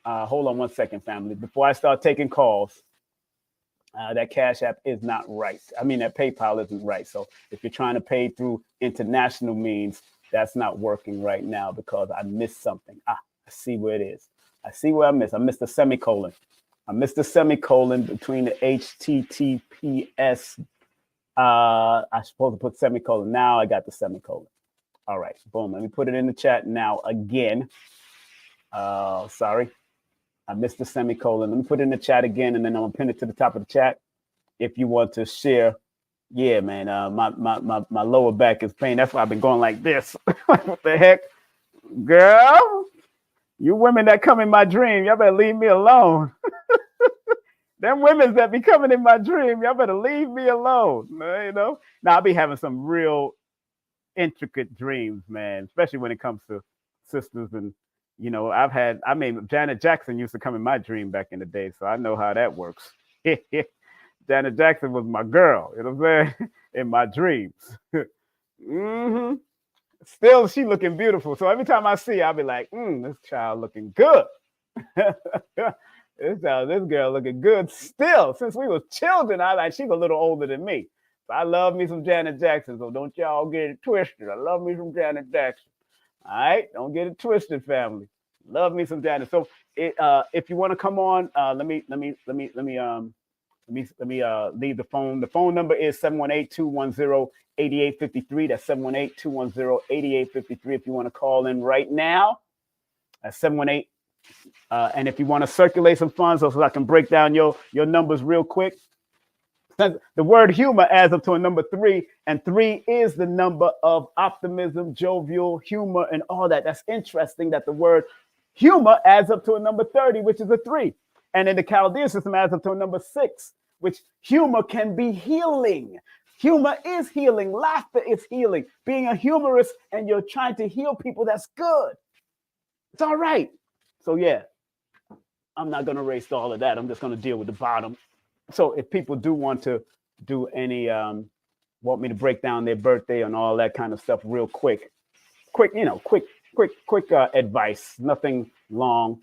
Hold on one second, family. Before I start taking calls, that Cash App is not right. I mean, that PayPal isn't right. So if you're trying to pay through international means, that's not working right now because I missed something. I see where it is. I see where I missed. I missed the semicolon. I missed the semicolon between the HTTPS. I supposed to put semicolon. Now I got the semicolon. All right, boom. Let me put it in the chat now again. Sorry, I missed the semicolon. Let me put it in the chat again, and then I'm gonna pin it to the top of the chat. If you want to share, yeah, man. My lower back is pain. That's why I've been going like this. What the heck, girl? You women that come in my dream, y'all better leave me alone. Them women that be coming in my dream, y'all better leave me alone. Now I'll be having some real intricate dreams, man, especially when it comes to sisters. And, Janet Jackson used to come in my dream back in the day, so I know how that works. Janet Jackson was my girl, you know what I'm saying, in my dreams. Mm-hmm. Still, she looking beautiful. So every time I see her, I'll be like, this child looking good. This girl looking good still. Since we were children, she's a little older than me. So I love me some Janet Jackson. So don't y'all get it twisted. I love me some Janet Jackson. All right, don't get it twisted, family. Love me some Janet. So if you want to come on, let me leave the phone. The phone number is 718-210-8853. That's 718-210-8853. If you want to call in right now, that's 718. And if you want to circulate some funds so I can break down your numbers real quick. The word humor adds up to a number 3, and 3 is the number of optimism, jovial, humor, and all that. That's interesting that the word humor adds up to a number 30, which is a 3. And in the Chaldean system adds up to a number 6, which humor can be healing. Humor is healing. Laughter is healing. Being a humorist and you're trying to heal people, that's good. It's all right. So, yeah, I'm not going to erase all of that. I'm just going to deal with the bottom. So if people do want to do any, want me to break down their birthday and all that kind of stuff real quick, quick, quick advice. Nothing long.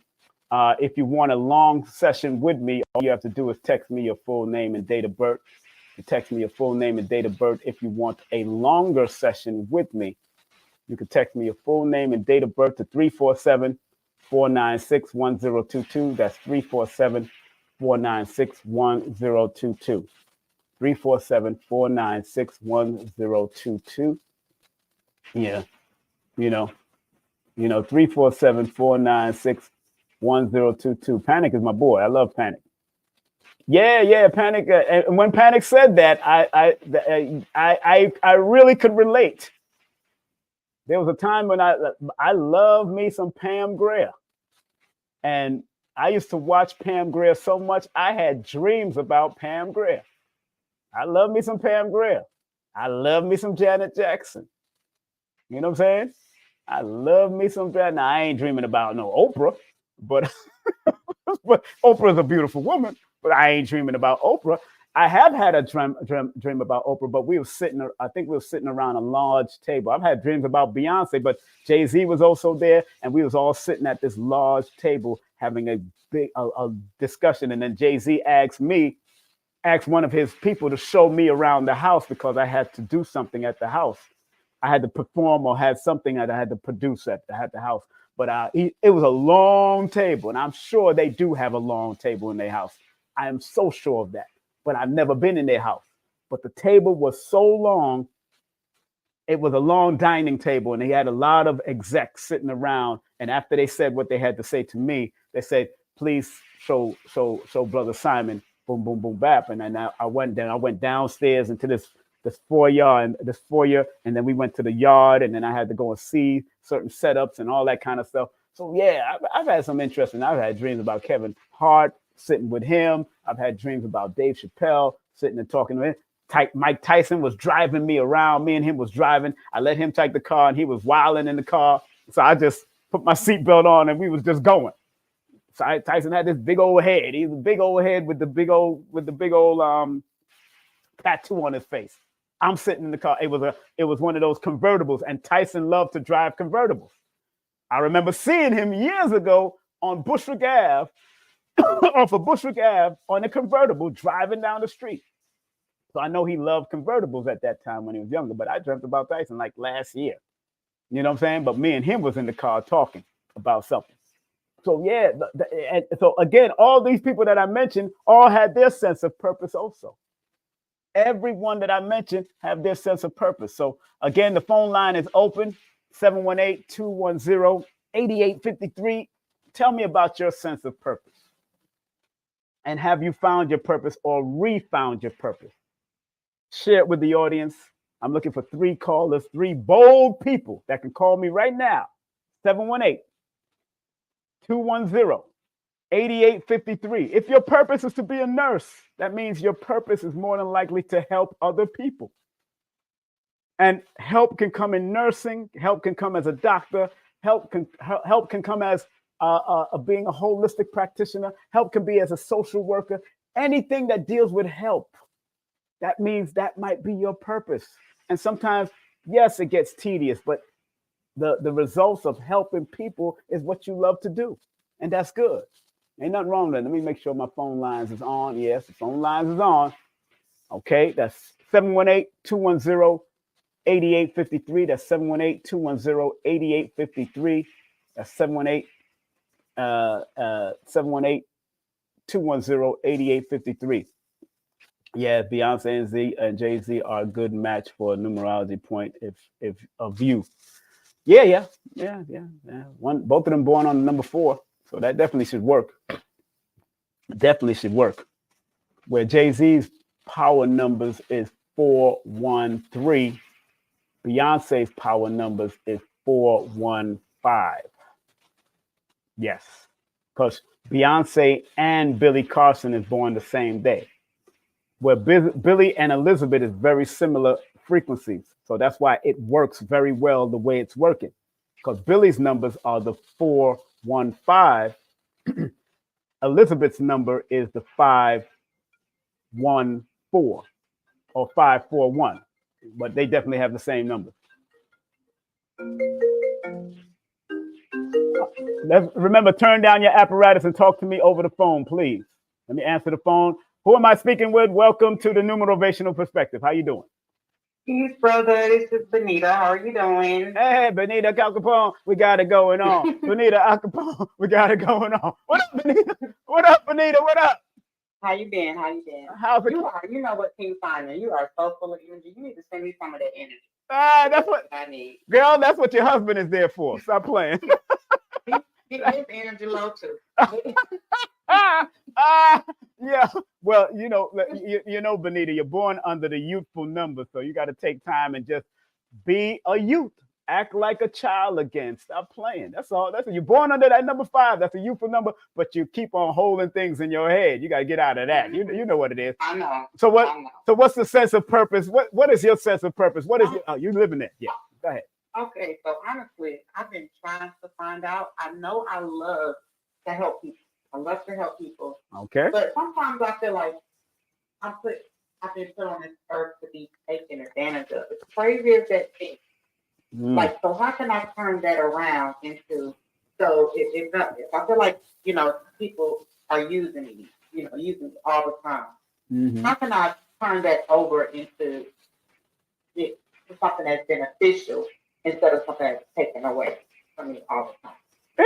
If you want a long session with me, all you have to do is text me your full name and date of birth. You text me your full name and date of birth. If you want a longer session with me, you can text me your full name and date of birth to 347-496-1022. That's 347-496-1022. 347-496-1022. Yeah, 347-496-1022. Panic is my boy. I love Panic. Yeah, Panic. And when Panic said that, I really could relate. There was a time when I love me some Pam Grier, and I used to watch Pam Grier so much I had dreams about Pam Grier. I love me some Pam Grier. I love me some Janet Jackson. You know what I'm saying? I love me some Janet. Now, I ain't dreaming about no Oprah, but but Oprah's a beautiful woman. But I ain't dreaming about Oprah. I have had a dream about Oprah, but I think we were sitting around a large table. I've had dreams about Beyonce, but Jay-Z was also there, and we was all sitting at this large table having a big discussion. And then Jay-Z asked one of his people to show me around the house because I had to do something at the house. I had to perform or had something that I had to produce at the house. But it was a long table, and I'm sure they do have a long table in their house. I am so sure of that. But I've never been in their house. But the table was so long. It was a long dining table, and they had a lot of execs sitting around. And after they said what they had to say to me, they said, "Please show Brother Simon, boom, boom, boom, bap." And then I went downstairs into this foyer, and then we went to the yard, and then I had to go and see certain setups and all that kind of stuff. So yeah, I've had some interest, and I've had dreams about Kevin Hart, sitting with him. I've had dreams about Dave Chappelle, sitting and talking to him. Mike Tyson was driving me around. Me and him was driving. I let him take the car, and he was wilding in the car. So I just put my seatbelt on, and we was just going. So Tyson had this big old head. He's a big old head with the big old tattoo on his face. I'm sitting in the car. It was one of those convertibles, and Tyson loved to drive convertibles. I remember seeing him years ago on Bushwick Ave, off of Bushwick Ave, on a convertible driving down the street. So I know he loved convertibles at that time when he was younger, but I dreamt about Tyson like last year. You know what I'm saying? But me and him was in the car talking about something. So yeah, so again, all these people that I mentioned all had their sense of purpose also. Everyone that I mentioned have their sense of purpose. So again, the phone line is open, 718-210-8853. Tell me about your sense of purpose. And have you found your purpose or refound your purpose? Share it with the audience. I'm looking for 3 callers, 3 bold people that can call me right now. 718-210-8853. If your purpose is to be a nurse, that means your purpose is more than likely to help other people. And help can come in nursing. Help can come as a doctor. Help can come as being a holistic practitioner. Help can be as a social worker. Anything that deals with help, that means that might be your purpose. And sometimes, yes, it gets tedious, but the results of helping people is what you love to do. And that's good. Ain't nothing wrong with it. Let me make sure my phone lines is on. Yes, the phone lines is on. Okay, that's 718-210-8853. That's 718-210-8853. That's 718-210-8853. Yeah, Beyonce and Jay-Z are a good match for a numerology point if of you. Yeah. Both of them born on number 4. So that definitely should work. Where Jay-Z's power numbers is 413. Beyonce's power numbers is 415. Yes, because Beyonce and Billy Carson is born the same day. Where Billy and Elizabeth is very similar frequencies. So that's why it works very well the way it's working. Because Billy's numbers are the 415. Elizabeth's number is the 514 or 541. But they definitely have the same number. Remember, turn down your apparatus and talk to me over the phone, please. Let me answer the phone. Who am I speaking with? Welcome to the Numerovational Perspective. How you doing? Peace, brother. This is Benita. How are you doing? Hey, Benita Al Capone, we got it going on. Benita Al Capone, we got it going on. What up, Benita? What up, Benita? What up? How you been? How you been? How's it? You know what, King Simon? You are so full of energy. You need to send me some of that energy. That's what I need. Girl, that's what your husband is there for. Stop playing. His energy low too. Yeah. Well, you know, Benita, you're born under the youthful number, so you got to take time and just be a youth. Act like a child again. Stop playing. That's all. You're born under that number 5. That's a youthful number, but you keep on holding things in your head. You got to get out of that. You know what it is. I know. So what? I know. So what's the sense of purpose? What is your sense of purpose? What is you living it? Yeah. Go ahead. Okay, so honestly, I've been trying to find out. I know I love to help people. I love to help people. Okay. But sometimes I feel like I've been put on this earth to be taken advantage of. As crazy as that thing. Like, so how can I turn that around into, so if I feel like, people are using me, using me all the time, how can I turn that over into something that's beneficial instead of something that's taken away from me all the time?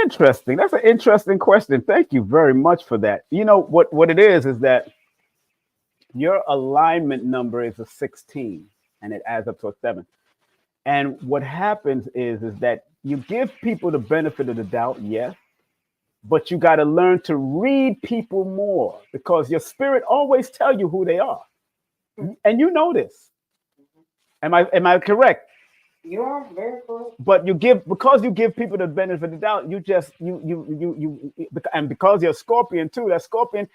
Interesting. That's an interesting question. Thank you very much for that. You know, what it is that your alignment number is a 16 and it adds up to a 7. And what happens is that you give people the benefit of the doubt, yes, but you got to learn to read people more because your spirit always tell you who they are. And you know this. Am I correct? You are very correct. But because you give people the benefit of the doubt, and because you're a Scorpion too, that Scorpion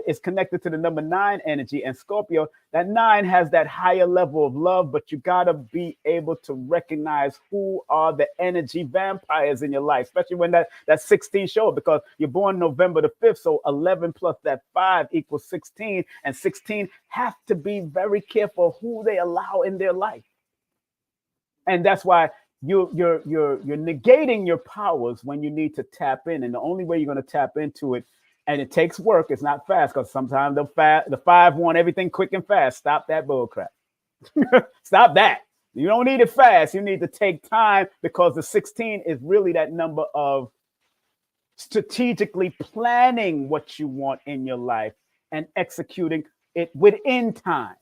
is connected to the number 9 energy, and Scorpio, that 9 has that higher level of love, but you gotta be able to recognize who are the energy vampires in your life, especially when that 16 show, because you're born November the 5th, so 11 plus that 5 equals 16, and 16 have to be very careful who they allow in their life. And that's why you're negating your powers when you need to tap in. And the only way you're going to tap into it, and it takes work, it's not fast, because sometimes the 5 want everything quick and fast. Stop that bull crap. Stop that. You don't need it fast. You need to take time, because the 16 is really that number of strategically planning what you want in your life and executing it within time.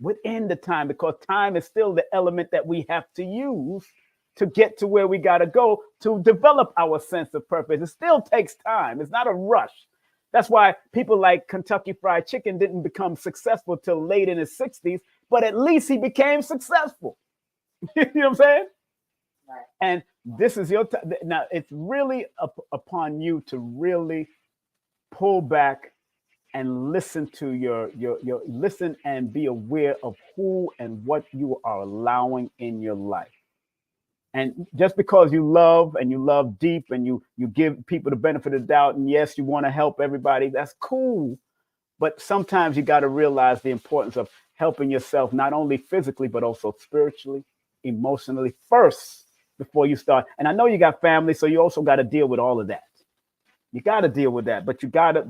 Within the time, because time is still the element that we have to use to get to where we got to go to develop our sense of purpose. It still takes time. It's not a rush. That's why people like Kentucky Fried Chicken didn't become successful till late in his 60s, but at least he became successful. You know what I'm saying? Right. And this is your time. Now, it's really upon you to really pull back and listen to your listen and be aware of who and what you are allowing in your life. And just because you love and you love deep and you give people the benefit of the doubt, and yes, you want to help everybody, that's cool. But sometimes you got to realize the importance of helping yourself, not only physically, but also spiritually, emotionally first before you start. And I know you got family, so you also got to deal with all of that. You got to deal with that, but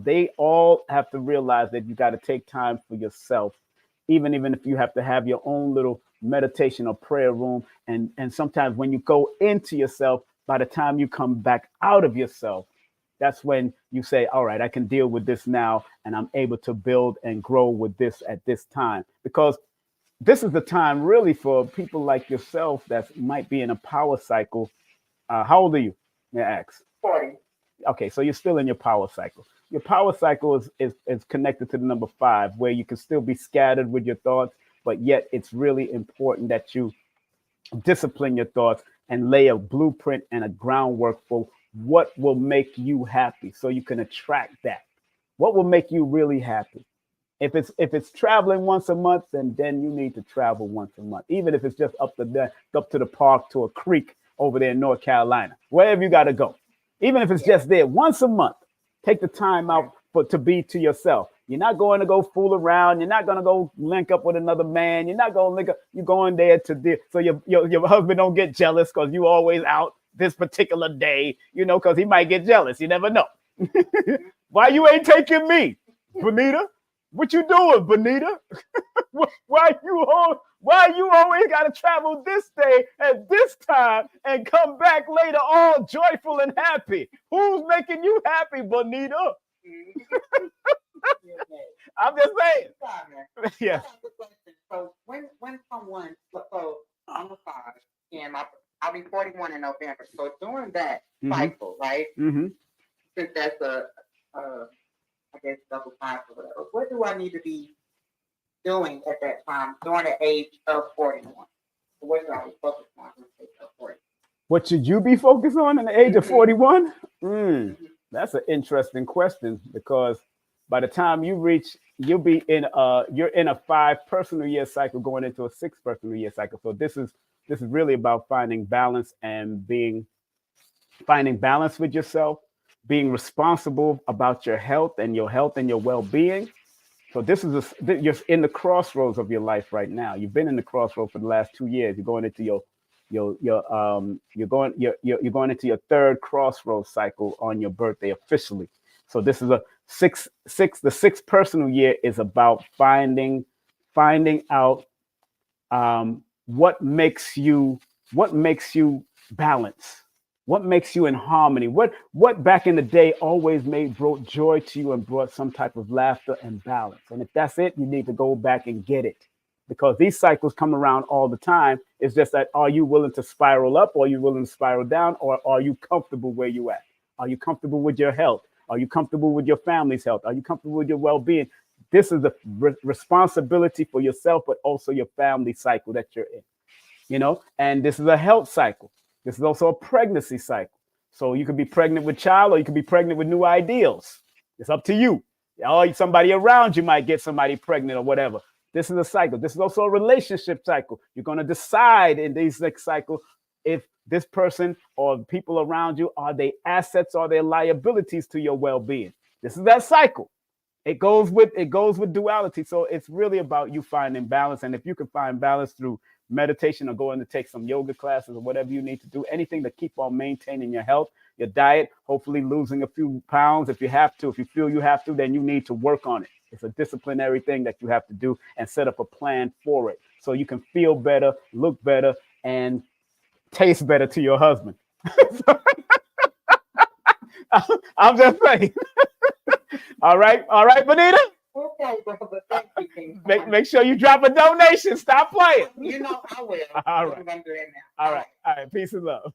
they all have to realize that you got to take time for yourself, even if you have to have your own little meditation or prayer room. And sometimes when you go into yourself, by the time you come back out of yourself, that's when you say, all right, I can deal with this now, and I'm able to build and grow with this at this time. Because this is the time really for people like yourself that might be in a power cycle. How old are you? May I ask? 40. Okay, so you're still in your power cycle. Your power cycle is connected to the number 5, where you can still be scattered with your thoughts, but yet it's really important that you discipline your thoughts and lay a blueprint and a groundwork for what will make you happy, so you can attract that. What will make you really happy? If it's traveling once a month, then you need to travel once a month, even if it's just up to the park, to a creek over there in North Carolina, wherever you got to go. Even if it's just there once a month, take the time out to be to yourself. You're not going to go fool around. You're not going to go link up with another man. You're not going to link up. You're going there to deal, so your husband don't get jealous because you always out this particular day, you know, because he might get jealous. You never know. Why you ain't taking me, Bonita? What you doing, Bonita? Why you always gotta travel this day at this time and come back later all joyful and happy? Who's making you happy, Bonita? I'm just saying. Yeah. So when someone, so I'm a 5 and I'll be 41 in November. So during that cycle, right? Since that's I guess double time or whatever. What do I need to be doing at that time during the age of 41? What should I be focused on in the age of 40? What should you be focused on in the age of 41? That's an interesting question, because by the time you reach, you'll be in you're in a 5 personal year cycle going into a 6 personal year cycle. So this is really about finding balance and finding balance with yourself, being responsible about your health and your well-being. So you're in the crossroads of your life right now. You've been in the crossroads for the last 2 years. You're going into you're going into your 3rd crossroads cycle on your birthday officially. So this is the 6th personal year is about finding out what makes you balance. What makes you in harmony? What back in the day always brought joy to you and brought some type of laughter and balance? And if that's it, you need to go back and get it, because these cycles come around all the time. It's just that, are you willing to spiral up, or are you willing to spiral down, or are you comfortable where you at? Are you comfortable with your health? Are you comfortable with your family's health? Are you comfortable with your well-being? This is the responsibility for yourself, but also your family cycle that you're in, you know, and this is a health cycle. This is also a pregnancy cycle. So you could be pregnant with child, or you could be pregnant with new ideals. It's up to you. Or somebody around you might get somebody pregnant or whatever. This is a cycle. This is also a relationship cycle. You're going to decide in these next cycle if this person or people around you, are they assets or they liabilities to your well-being. This is that cycle. It goes with duality. So it's really about you finding balance. And if you can find balance through meditation or going to take some yoga classes or whatever you need to do, anything to keep on maintaining your health, your diet, hopefully losing a few pounds if you have to. If you feel you have to, then you need to work on it. It's a disciplinary thing that you have to do and set up a plan for it so you can feel better, look better, and taste better to your husband. I'm just saying. All right, Bonita? Okay, brother. Thank you, King. Make sure you drop a donation. Stop playing. You know I will. All right. I'm doing now. All right. Peace and love.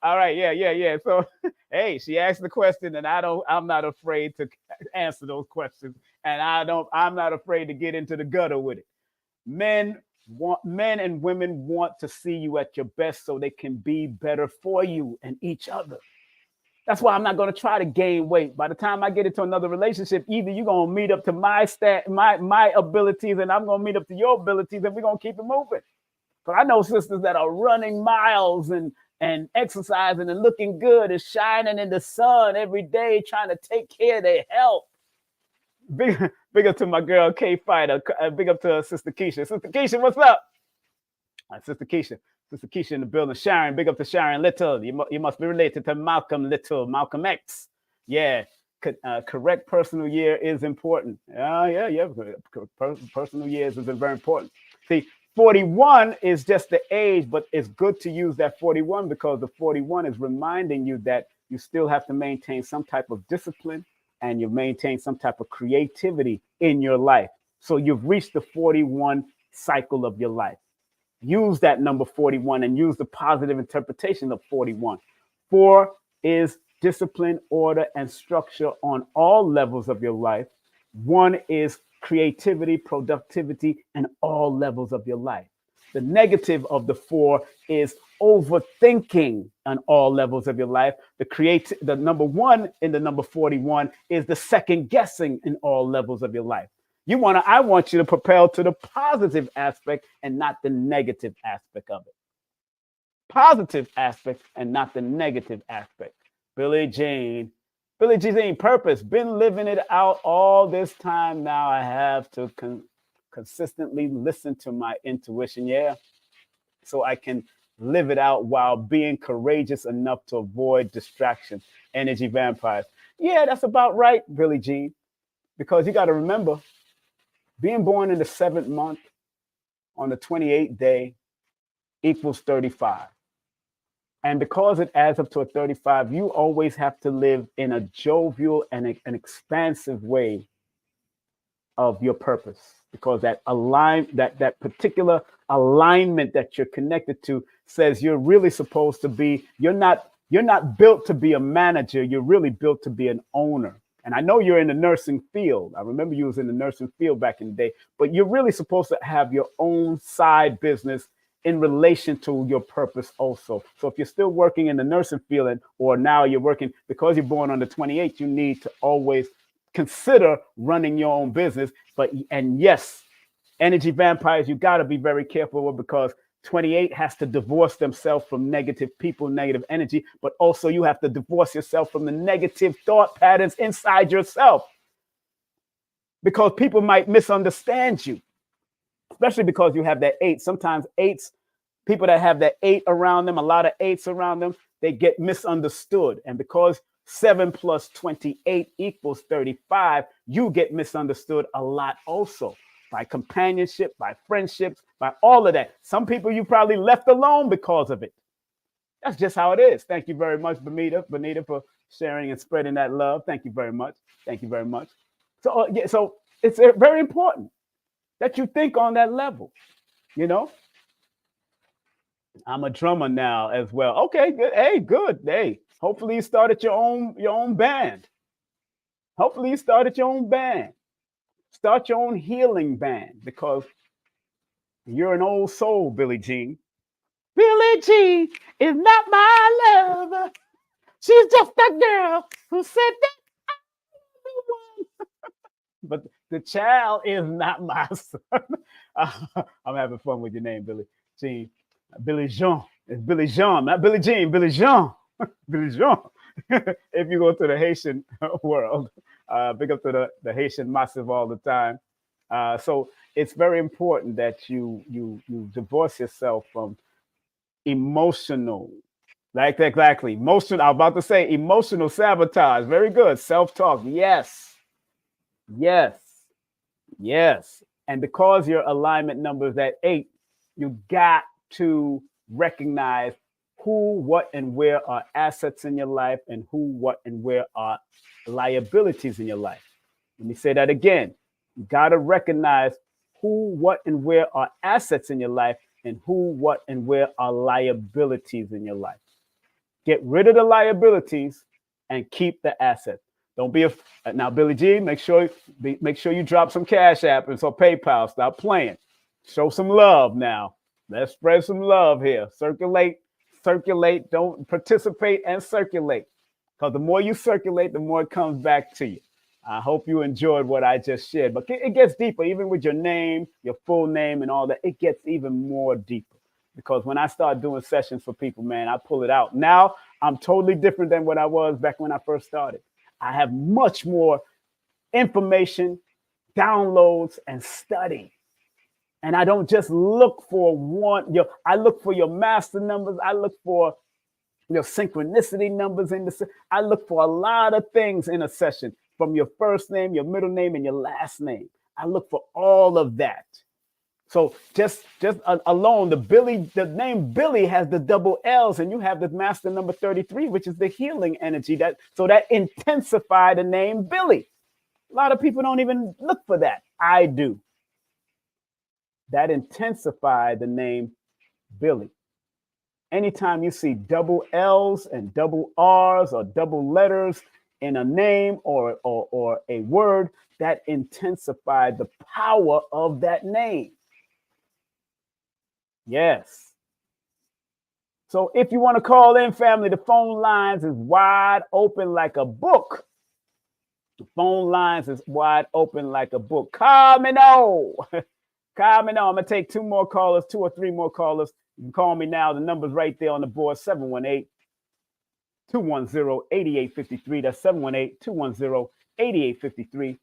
All right. Yeah. So, hey, she asked the question, and I'm not afraid to answer those questions, and I'm not afraid to get into the gutter with it. Men and women want to see you at your best so they can be better for you and each other. That's why I'm not going to try to gain weight. By the time I get into another relationship, either you're going to meet up to my abilities, and I'm going to meet up to your abilities, and we're going to keep it moving. But I know sisters that are running miles and exercising and looking good and shining in the sun every day, trying to take care of their health. Big up to my girl K Fighter. Big up to Sister Keisha. Sister Keisha, what's up? Sister Keisha in the building. Sharon, big up to Sharon Little. You must be related to Malcolm Little, Malcolm X. Yeah, correct personal year is important. Yeah. Personal years is very important. See, 41 is just the age, but it's good to use that 41 because the 41 is reminding you that you still have to maintain some type of discipline and you maintain some type of creativity in your life. So you've reached the 41 cycle of your life. Use that number 41 and use the positive interpretation of 41. 4 is discipline, order, and structure on all levels of your life. 1 is creativity, productivity, and all levels of your life. The negative of the 4 is overthinking on all levels of your life. The number 1 in the number 41 is the second guessing in all levels of your life. I want you to propel to the positive aspect and not the negative aspect of it. Positive aspect and not the negative aspect. Billie Jean Purpose. Been living it out all this time now. I have to consistently listen to my intuition. Yeah. So I can live it out while being courageous enough to avoid distraction. Energy vampires. Yeah, that's about right, Billie Jean. Because you got to remember, being born in the 7th month on the 28th day equals 35. And because it adds up to a 35, you always have to live in a jovial and an expansive way of your purpose. Because that particular alignment that you're connected to says you're really supposed to be, you're not built to be a manager, you're really built to be an owner. And I know you're in the nursing field. I remember you was in the nursing field back in the day, but you're really supposed to have your own side business in relation to your purpose also. So if you're still working in the nursing field or now you're working, because you're born on the 28th, you need to always consider running your own business. And yes, energy vampires, you got to be very careful with, because 28 has to divorce themselves from negative people, negative energy, but also you have to divorce yourself from the negative thought patterns inside yourself, because people might misunderstand you, especially because you have that 8. Sometimes 8s, people that have that 8 around them, a lot of 8s around them, they get misunderstood. And because 7 plus 28 equals 35, you get misunderstood a lot also, by companionship, by friendships, by all of that. Some people you probably left alone because of it. That's just how it is. Thank you very much, Benita, for sharing and spreading that love. Thank you very much. Thank you very much. So it's very important that you think on that level. You know, I'm a drummer now as well. Okay, good. Hey, good. Hey, hopefully you started your own band. Hopefully you started your own band. Start your own healing band, because you're an old soul, Billie Jean. Billie Jean is not my lover. She's just a girl who said that I'm the one. But the child is not my son. I'm having fun with your name, Billie Jean. Billie Jean. It's Billie Jean, not Billie Jean. Billie Jean. Billie Jean. If you go to the Haitian world, big up to the Haitian massive all the time. So it's very important that you divorce yourself from emotional, like exactly emotional. I'm about to say emotional sabotage. Very good. Self-talk. Yes, yes, yes. And because your alignment number is at 8, you got to recognize who, what, and where are assets in your life, and who, what, and where are liabilities in your life. Let me say that again. You got to recognize who, what, and where are assets in your life, and who, what, and where are liabilities in your life. Get rid of the liabilities and keep the assets. Don't be now, Billie Jean. Make sure you drop some Cash App and so PayPal. Stop playing. Show some love now. Let's spread some love here. Circulate. Don't participate and circulate. Because the more you circulate, the more it comes back to you. I hope you enjoyed what I just shared. But it gets deeper, even with your name, your full name, and all that. It gets even more deeper. Because when I start doing sessions for people, man, I pull it out. Now I'm totally different than what I was back when I first started. I have much more information, downloads, and study. And I don't just look for I look for your master numbers. I look for your synchronicity numbers I look for a lot of things in a session, from your first name, your middle name, and your last name. I look for all of that. So just alone, the name Billy has the double L's, and you have the master number 33, which is the healing energy. That intensify the name Billy. A lot of people don't even look for that. I do. That intensify the name Billy. Anytime you see double L's and double R's or double letters in a name or a word, that intensify the power of that name. Yes. So if you want to call in, family, the phone lines is wide open like a book. The phone lines is wide open like a book. Carmino. I'm going to take 2 more callers, 2 or 3 more callers. You can call me now. The number's right there on the board, 718-210-8853. That's 718-210-8853.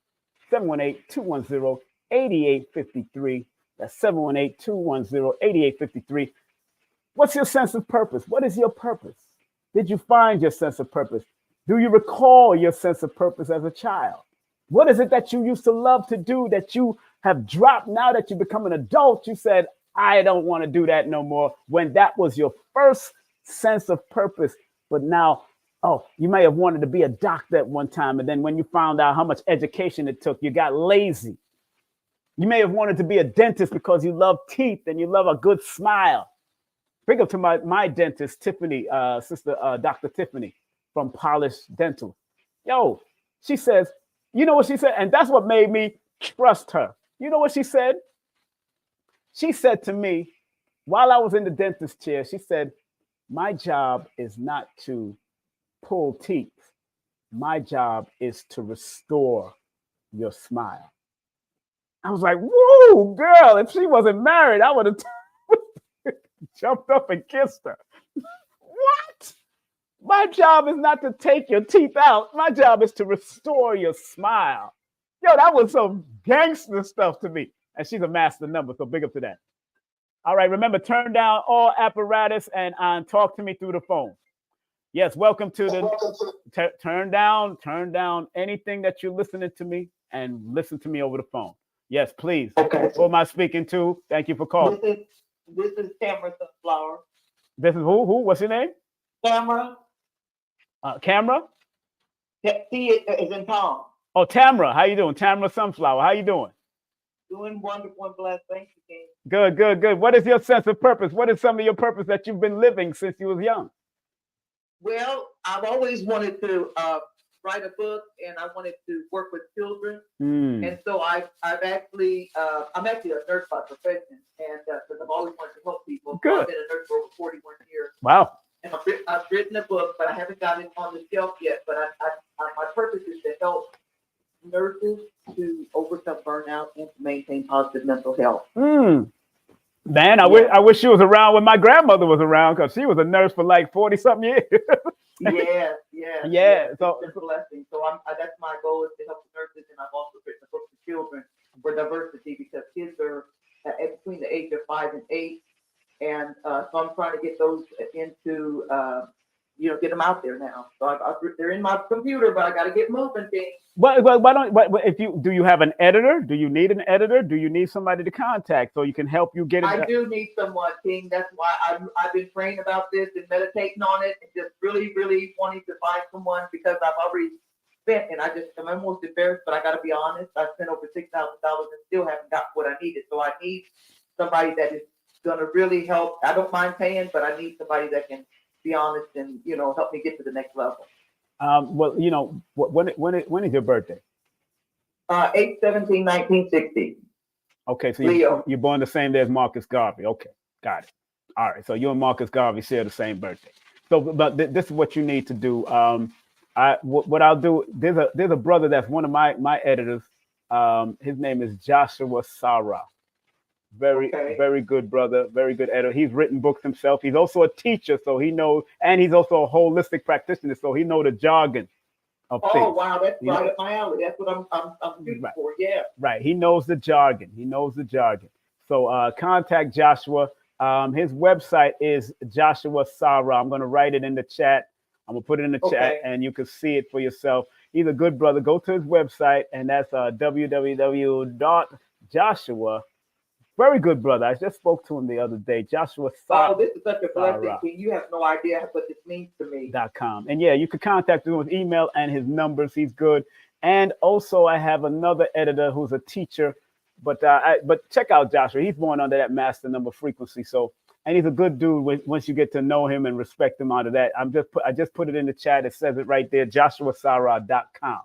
718-210-8853. That's 718-210-8853. What's your sense of purpose? What is your purpose? Did you find your sense of purpose? Do you recall your sense of purpose as a child? What is it that you used to love to do that you have dropped now that you become an adult? You said, I don't want to do that no more, when that was your first sense of purpose. But now, oh, you may have wanted to be a doctor at one time. And then when you found out how much education it took, you got lazy. You may have wanted to be a dentist because you love teeth and you love a good smile. Big up to my dentist, Tiffany, sister, Dr. Tiffany from Polished Dental. Yo, she says, you know what she said? And that's what made me trust her. You know what she said? She said to me, while I was in the dentist chair, she said, my job is not to pull teeth. My job is to restore your smile. I was like, whoa, girl, if she wasn't married, I would have jumped up and kissed her. What? My job is not to take your teeth out. My job is to restore your smile. Yo, that was some gangster stuff to me. And she's a master number, so big up to that. All right, remember, turn down all apparatus and talk to me through the phone. Yes, welcome to the turn down anything that you're listening to me and listen to me over the phone. Yes, please. Okay. Who am I speaking to? Thank you for calling. This is Tamara Sunflower. This is who? What's your name? Tamara. Camera? T is in Tom. Oh, Tamara. How you doing? Tamara Sunflower. How you doing? Doing wonderful and blessed. Thank you, King. Good, good, good. What is your sense of purpose? What is some of your purpose that you've been living since you was young? Well, I've always wanted to write a book, and I wanted to work with children. And so I'm actually a nurse by profession, and because I've always wanted to help people. Good. So I've been a nurse for over 41 years. Wow. And I've written a book, but I haven't got it on the shelf yet. But my purpose is to help nurses to overcome burnout and to maintain positive mental health. Man, I wish she was around when my grandmother was around, because she was a nurse for like 40-something years. Yeah. So it's a blessing. So that's my goal, is to help the nurses, and I've also written a book for children for diversity, because kids are between the age of 5 and 8, and so I'm trying to get those into get them out there now. So they're in my computer, but I got to get moving things. But do you have an editor? Do you need an editor? Do you need somebody to contact so you can help you get it? I do need someone, King. That's why I've been praying about this and meditating on it, and just really, really wanting to find someone, because I've already spent, and I'm almost embarrassed, but I got to be honest. I spent over $6,000 and still haven't got what I needed. So I need somebody that is going to really help. I don't mind paying, but I need somebody that can be honest and help me get to the next level. Well, when is your birthday? 8/17/1960. Okay, so Leo. you're born the same day as Marcus Garvey. Okay, got it. All right, so you and Marcus Garvey share the same birthday. So, but this is what you need to do. What I'll do. There's a brother that's one of my editors. His name is Joshua Sarah. Very good brother, very good editor. He's written books himself. He's also a teacher, so he knows, and he's also a holistic practitioner, so he knows the jargon of things. Oh wow, that's right up my alley. That's what I'm shooting for. Yeah. Right. He knows the jargon. So contact Joshua. His website is Joshua Sarah. I'm going to write it in the chat. I'm going to put it in the chat, and you can see it for yourself. He's a good brother. Go to his website, and that's www.joshua. Very good brother. I just spoke to him the other day. Joshua Sarah. Oh, this is such a blessing. You have no idea what this means to me. .com. And yeah, you can contact him with email and his numbers. He's good. And also, I have another editor who's a teacher. But check out Joshua. He's born under that master number frequency. So, and he's a good dude once you get to know him and respect him out of that. I just put it in the chat. It says it right there. JoshuaSarah.com.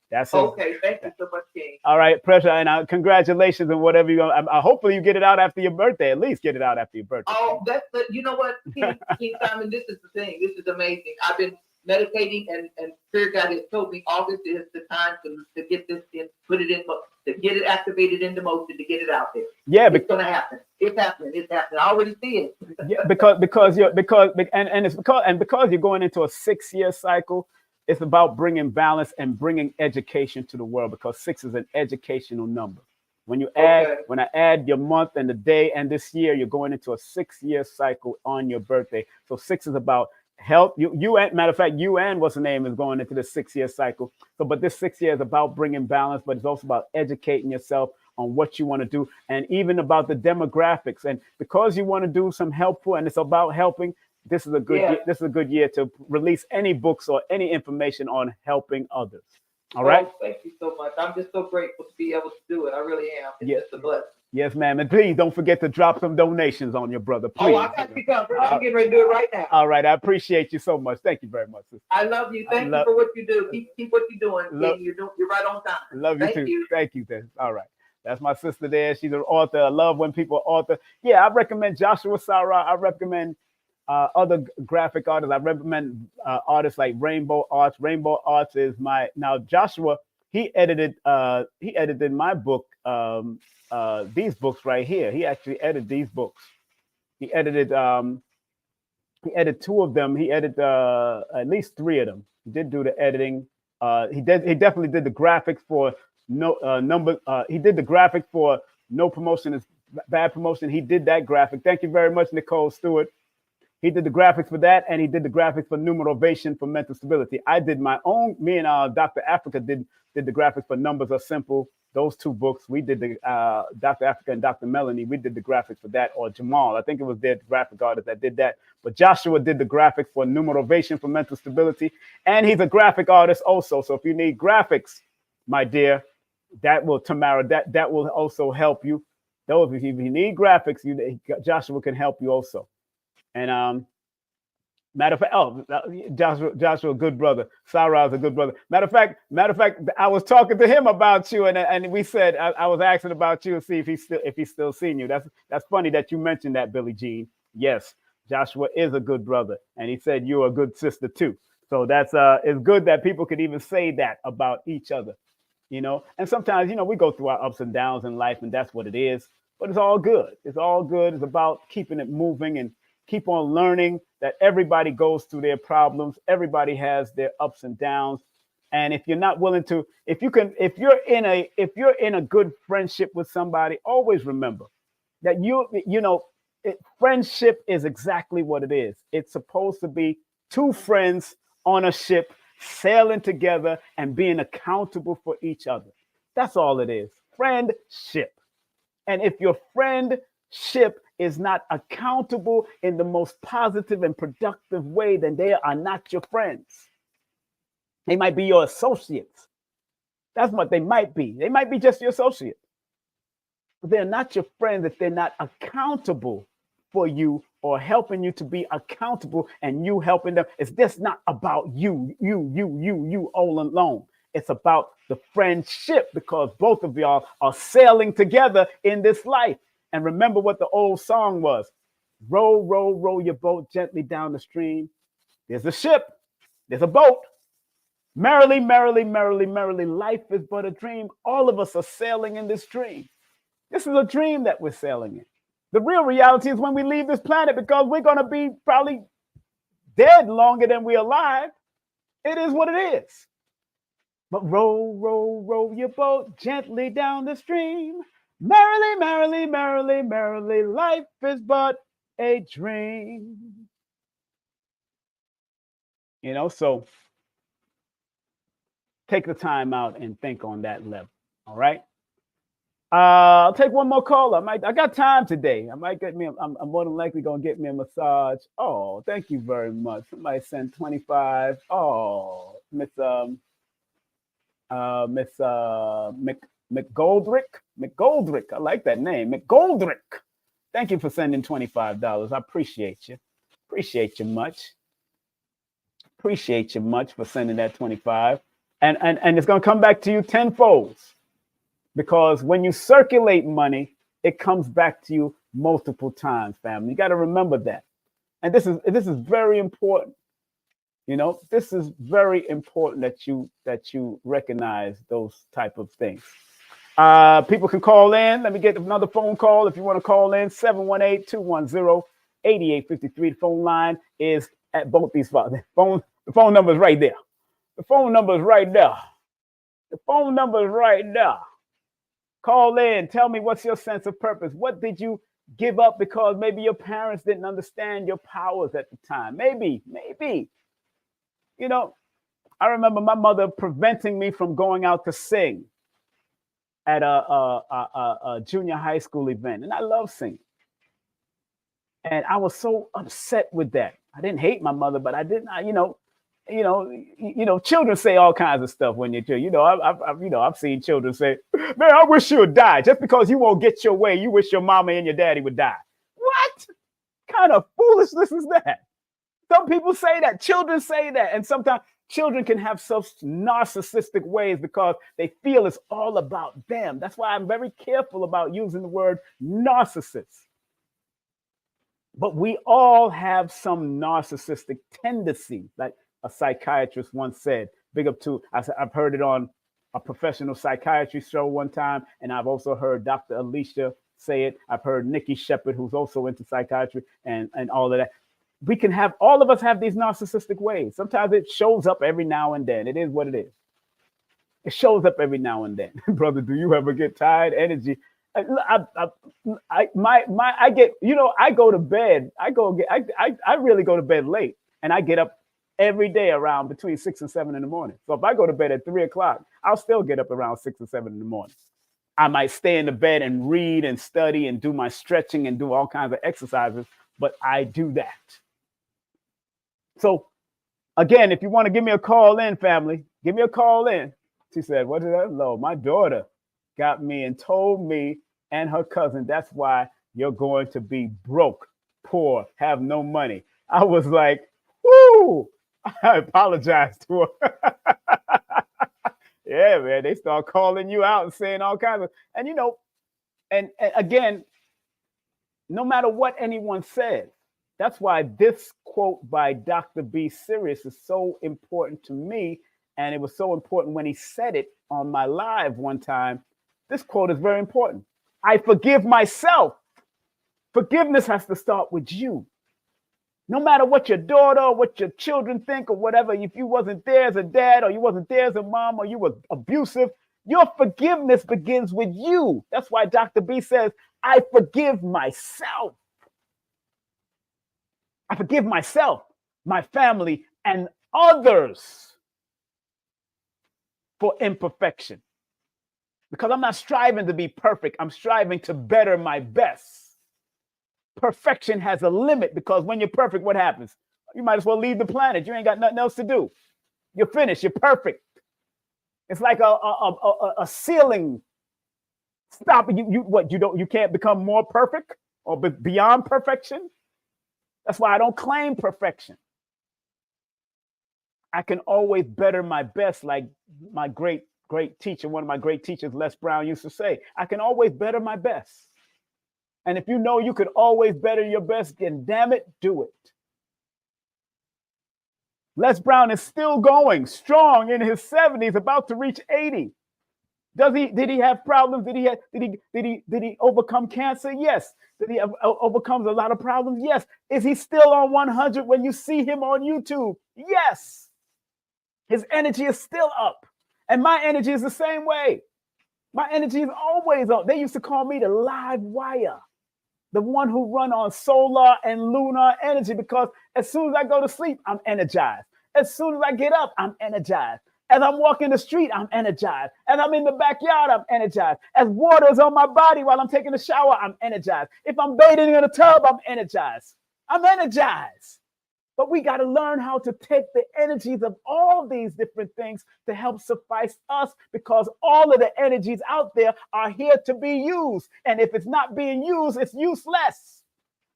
That's okay. Thank you so much, King. All right, pressure, and congratulations and whatever you. Hopefully, you get it out after your birthday. At least get it out after your birthday. Oh, you know what, King Simon. This is the thing. This is amazing. I've been meditating, and Spirit God has told me August is the time to get this in, put it in, to get it activated into motion, to get it out there. Yeah, it's gonna happen. It's happening. It's happening. I already see it. Yeah, because you're going into a 6-year cycle. It's about bringing balance and bringing education to the world, because 6 is an educational number. When I add your month and the day and this year, you're going into a 6-year cycle on your birthday. So 6 is about health. Matter of fact, you and what's the name is going into the 6-year cycle. So, but this 6 year is about bringing balance, but it's also about educating yourself on what you want to do, and even about the demographics. And because you want to do some helpful, and it's about helping, this is a good year, this is a good year to release any books or any information on helping others. All right. Thank you so much. I'm just so grateful to be able to do it. I really am. It's just a blessing. Yes, ma'am. And please don't forget to drop some donations on your brother. Please. Oh, I got you covered. I'm getting ready to do it right now. All right. I appreciate you so much. Thank you very much, sister. I love you. Thank you for what you do. Keep what you're doing. You're right on time. Love you too. Thank you. All right. That's my sister there. She's an author. I love when people author. Yeah, I recommend Joshua Sarah. I recommend other graphic artists. I recommend artists like Rainbow Arts. Rainbow Arts is now Joshua. He edited my book. These books right here. He actually edited these books. He edited 2 of them. He edited at least 3 of them. He did do the editing. He definitely did the graphics for he did the graphic for No Promotion is Bad Promotion. He did that graphic. Thank you very much, Nicole Stewart. He did the graphics for that, and he did the graphics for Numerovational for mental stability. I did my own. Me and Dr. Africa did the graphics for Numbers Are Simple. Those 2 books. We did the Dr. Africa and Dr. Melanie. We did the graphics for that, or Jamal. I think it was their graphic artist that did that. But Joshua did the graphics for Numerovational for mental stability, and he's a graphic artist also. So if you need graphics, my dear, that will also help you. Those if you need graphics, Joshua can help you also. And matter of fact, Joshua, good brother. Sarah's a good brother. Matter of fact, I was talking to him about you, and we said I was asking about you and see if he's still seeing you. That's funny that you mentioned that, Billie Jean. Yes, Joshua is a good brother, and he said you're a good sister too. So that's it's good that people could even say that about each other. And sometimes, we go through our ups and downs in life, and that's what it is. But it's all good. It's all good. It's about keeping it moving and keep on learning that everybody goes through their problems. Everybody has their ups and downs. And if you're not willing to, if you're in a good friendship with somebody, always remember that friendship is exactly what it is. It's supposed to be 2 friends on a ship sailing together and being accountable for each other. That's all it is. Friendship. And if your friendship is not accountable in the most positive and productive way, then they are not your friends. They might be your associates. That's what they might be. They might be just your associates. But they're not your friends if they're not accountable for you or helping you to be accountable and you helping them. It's just not about you all alone. It's about the friendship, because both of y'all are sailing together in this life. And remember what the old song was. Row, row, row your boat gently down the stream. There's a ship. There's a boat. Merrily, merrily, merrily, merrily. Life is but a dream. All of us are sailing in this dream. This is a dream that we're sailing in. The real reality is when we leave this planet, because we're going to be probably dead longer than we're alive. It is what it is. But row, row, row your boat gently down the stream. Merrily, merrily, merrily, merrily, life is but a dream. So take the time out and think on that level. All right. I'll take one more call. I got time today. I'm more than likely gonna get me a massage. Oh, thank you very much. Somebody sent 25. Oh, Miss McGoldrick. I like that name, McGoldrick. Thank you for sending $25. I appreciate you. Appreciate you much. Appreciate you much for sending that 25. And it's gonna come back to you tenfold. Because when you circulate money, it comes back to you multiple times, family. You got to remember that. And this is very important. This is very important that you recognize those type of things. People can call in. Let me get another phone call. If you want to call in, 718-210-8853. The phone line is at both these spots. The phone number is right there. The phone number is right there. The phone number is right there. Call in. Tell me, what's your sense of purpose? What did you give up because maybe your parents didn't understand your powers at the time? Maybe. You know, I remember my mother preventing me from going out to sing at a junior high school event. And I love singing. And I was so upset with that. I didn't hate my mother, but I didn't, children say all kinds of stuff when you're, I've seen children say, man, I wish you would die. Just because you won't get your way, you wish your mama and your daddy would die. What kind of foolishness is that? Some people say that. Children say that. And sometimes children can have such narcissistic ways because they feel it's all about them. That's why I'm very careful about using the word narcissist. But we all have some narcissistic tendency, like a psychiatrist once said. Big up to, I've heard it on a professional psychiatry show one time, and I've also heard Dr. Alicia say it. I've heard Nikki Shepard, who's also into psychiatry and all of that. We can have, all of us have these narcissistic ways. Sometimes it shows up every now and then. It is what it is. It shows up every now and then. Brother, do you ever get tired? Energy. I go to bed. I really go to bed late, and I get up every day around between 6 and 7 in the morning. So if I go to bed at 3 o'clock, I'll still get up around 6 or 7 in the morning. I might stay in the bed and read and study and do my stretching and do all kinds of exercises, but I do that. So again, if you want to give me a call in, family, give me a call in. She said, what is that? Hello, my daughter got me and told me and her cousin, that's why you're going to be broke, poor, have no money. I was like, whoo, I apologized to her. Yeah, man, they start calling you out and saying all kinds of, and again, no matter what anyone says, that's why this quote by Dr. B. Sirius is so important to me. And it was so important when he said it on my live one time. This quote is very important. I forgive myself. Forgiveness has to start with you. No matter what your daughter or what your children think or whatever, if you wasn't there as a dad or you wasn't there as a mom or you were abusive, your forgiveness begins with you. That's why Dr. B says, I forgive myself. I forgive myself, my family, and others for imperfection. Because I'm not striving to be perfect. I'm striving to better my best. Perfection has a limit because when you're perfect, what happens? You might as well leave the planet. You ain't got nothing else to do. You're finished. You're perfect. It's like a ceiling. Stop. You can't become more perfect or beyond perfection? That's why I don't claim perfection. I can always better my best, like my great teacher, one of my great teachers, Les Brown, used to say, I can always better my best. And if you know you could always better your best, then damn it, do it. Les Brown is still going strong in his 70s, about to reach 80. Did he have problems? Did he overcome cancer? Yes. Did he overcome a lot of problems? Yes. Is he still on 100 when you see him on YouTube? Yes. His energy is still up. And my energy is the same way. My energy is always up. They used to call me the live wire, the one who run on solar and lunar energy, because as soon as I go to sleep, I'm energized. As soon as I get up, I'm energized. As I'm walking the street, I'm energized. As I'm in the backyard, I'm energized. As water's on my body while I'm taking a shower, I'm energized. If I'm bathing in a tub, I'm energized. I'm energized. But we got to learn how to take the energies of all these different things to help suffice us, because all of the energies out there are here to be used. And if it's not being used, it's useless.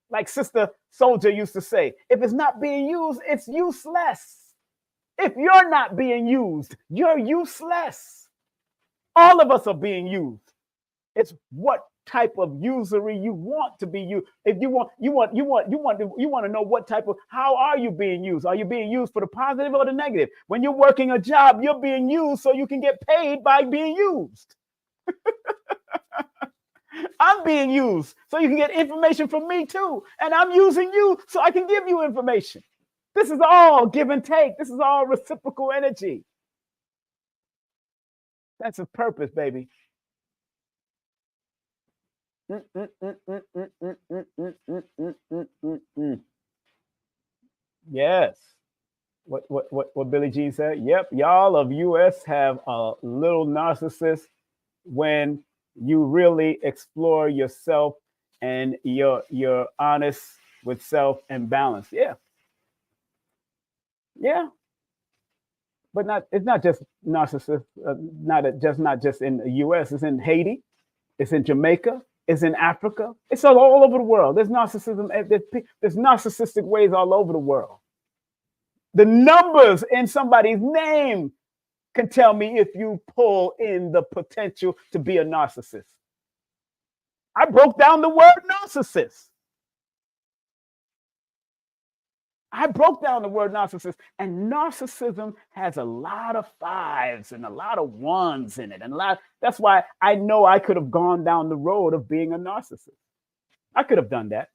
Like Sister Soldier used to say, if it's not being used, it's useless. If you're not being used, you're useless. All of us are being used. It's what type of usury you want to be used. If you want to know what type of, how are you being used? Are you being used for the positive or the negative? When you're working a job, you're being used so you can get paid by being used. I'm being used so you can get information from me too. And I'm using you so I can give you information. This is all give and take. This is all reciprocal energy. That's a purpose, baby. Mm, mm, mm, mm, mm, mm, mm, mm, mm, mm, mm, mm, mm. Yes. What Billie Jean said? Yep, y'all of US have a little narcissist when you really explore yourself and you're honest with self and balance. Yeah, yeah, but not it's not just narcissist. Not just in the U.S. It's in Haiti. It's in Jamaica. It's in Africa. It's all over the world. There's narcissism. There's narcissistic ways all over the world. The numbers in somebody's name can tell me if you pull in the potential to be a narcissist. I broke down the word narcissist. I broke down the word narcissist, and narcissism has a lot of fives and a lot of ones in it, and that's why I know I could have gone down the road of being a narcissist. I could have done that.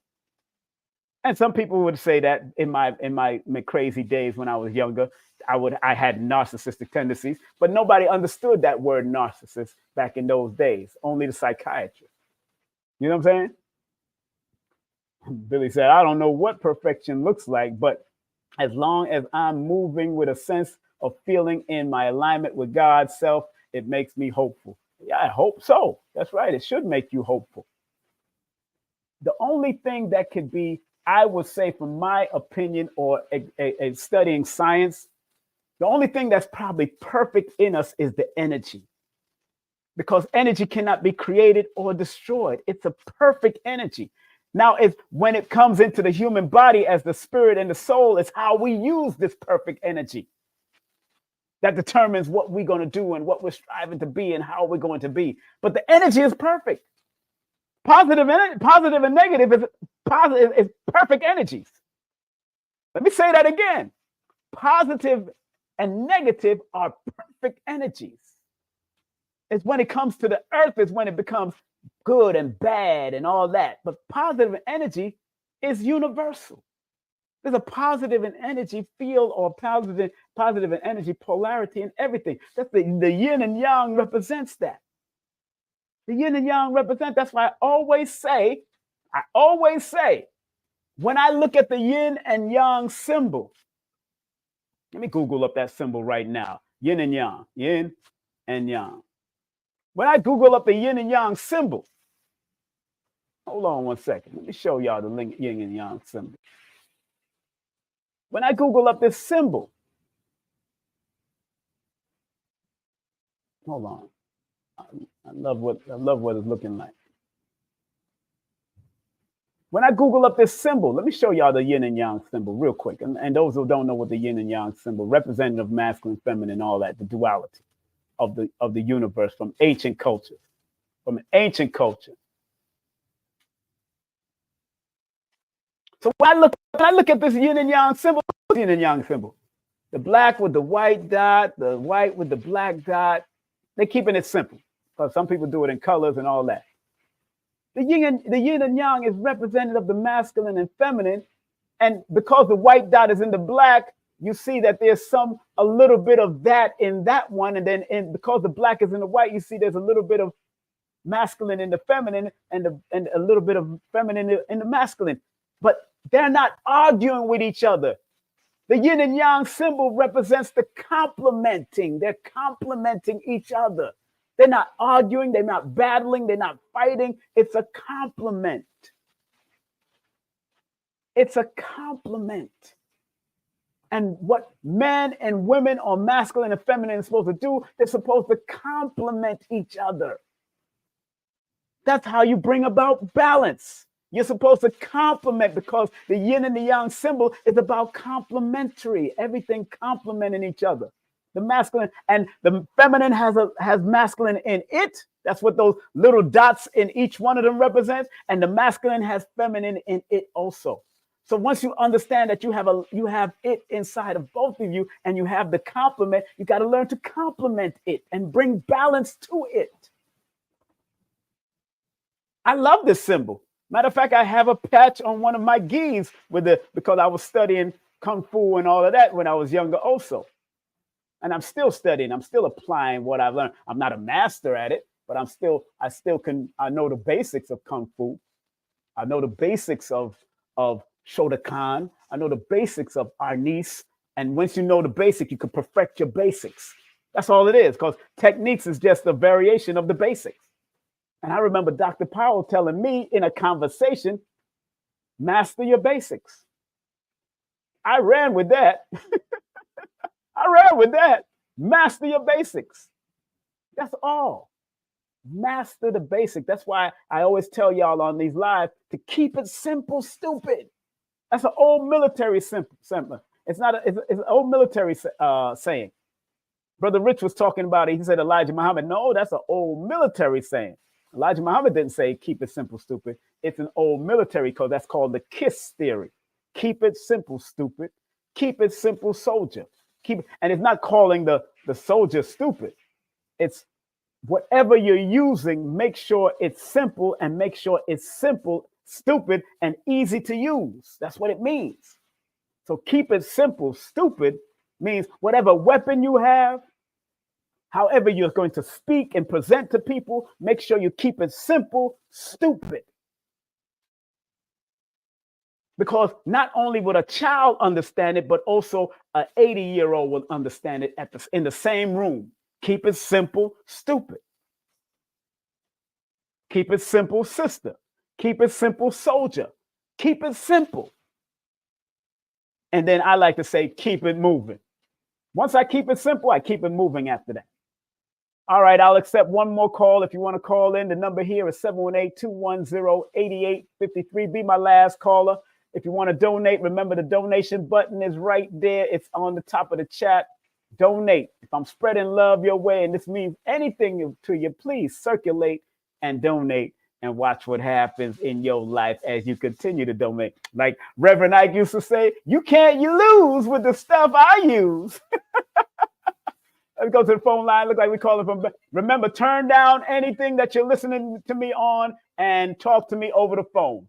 And some people would say that in my crazy days when I was younger, I had narcissistic tendencies, but nobody understood that word narcissist back in those days. Only the psychiatrist. You know what I'm saying? Billy said, I don't know what perfection looks like, but as long as I'm moving with a sense of feeling in my alignment with God's self, it makes me hopeful. Yeah, I hope so. That's right. It should make you hopeful. The only thing that could be, I would say, from my opinion or studying science, the only thing that's probably perfect in us is the energy. Because energy cannot be created or destroyed. It's a perfect energy. Now, when it comes into the human body as the spirit and the soul, it's how we use this perfect energy that determines what we're going to do and what we're striving to be and how we're going to be. But the energy is perfect. Positive and negative is perfect energies. Let me say that again. Positive and negative are perfect energies. It's when it comes to the earth, is when it becomes good and bad and all that. But positive energy is universal. There's a positive and energy field or positive and energy polarity in everything. That's the yin and yang represents that. The yin and yang represent. That's why I always say, when I look at the yin and yang symbol, let me Google up that symbol right now. Yin and yang, yin and yang. When I Google up the yin and yang symbol, hold on one second. Let me show y'all the yin and yang symbol. When I Google up this symbol, hold on. I love what it's looking like. When I Google up this symbol, let me show y'all the yin and yang symbol real quick. And those who don't know what the yin and yang symbol, representative masculine, feminine, all that, the duality of the universe from ancient cultures. From an ancient culture. So when I look at this yin and yang symbol, yin and yang symbol, the black with the white dot, the white with the black dot, they're keeping it simple because some people do it in colors and all that. The yin and yang is representative of the masculine and feminine, and because the white dot is in the black, you see that there's a little bit of that in that one, and then because the black is in the white, you see there's a little bit of masculine in the feminine and a little bit of feminine in the masculine, but they're not arguing with each other. The yin and yang symbol represents the complementing. They're complementing each other. They're not arguing. They're not battling. They're not fighting. It's a complement. It's a complement. And what men and women or masculine and feminine are supposed to do, they're supposed to complement each other. That's how you bring about balance. You're supposed to complement because the yin and the yang symbol is about complementary, everything complementing each other. The masculine and the feminine has masculine in it. That's what those little dots in each one of them represents. And the masculine has feminine in it also. So once you understand that you have it inside of both of you and you have the complement, you got to learn to complement it and bring balance to it. I love this symbol. Matter of fact, I have a patch on one of my gis because I was studying Kung Fu and all of that when I was younger also. And I'm still studying. I'm still applying what I've learned. I'm not a master at it, but I know the basics of Kung Fu. I know the basics of Shotokan. I know the basics of Arnis. And once you know the basic, you can perfect your basics. That's all it is, because techniques is just a variation of the basics. And I remember Dr. Powell telling me in a conversation, master your basics. I ran with that. Master your basics. That's all. Master the basic. That's why I always tell y'all on these live to keep it simple, stupid. That's an old military simple. It's an old military saying. Brother Rich was talking about it. He said Elijah Muhammad. No, that's an old military saying. Elijah Muhammad didn't say keep it simple, stupid. It's an old military code. That's called the KISS theory. Keep it simple, stupid. Keep it simple, soldier. And it's not calling the soldier stupid. It's whatever you're using, make sure it's simple, and make sure it's simple, stupid, and easy to use. That's what it means. So keep it simple, stupid means whatever weapon you have, however you're going to speak and present to people, make sure you keep it simple, stupid. Because not only would a child understand it, but also an 80-year-old will understand it in the same room. Keep it simple, stupid. Keep it simple, sister. Keep it simple, soldier. Keep it simple. And then I like to say, keep it moving. Once I keep it simple, I keep it moving after that. All right, I'll accept one more call. If you want to call in, the number here is 718-210-8853. Be my last caller. If you want to donate, remember the donation button is right there. It's on the top of the chat. Donate. If I'm spreading love your way, and this means anything to you, please circulate and donate and watch what happens in your life as you continue to donate. Like Reverend Ike used to say, you lose with the stuff I use. Let's go to the phone line. Look like we call it from. Remember, turn down anything that you're listening to me on and talk to me over the phone.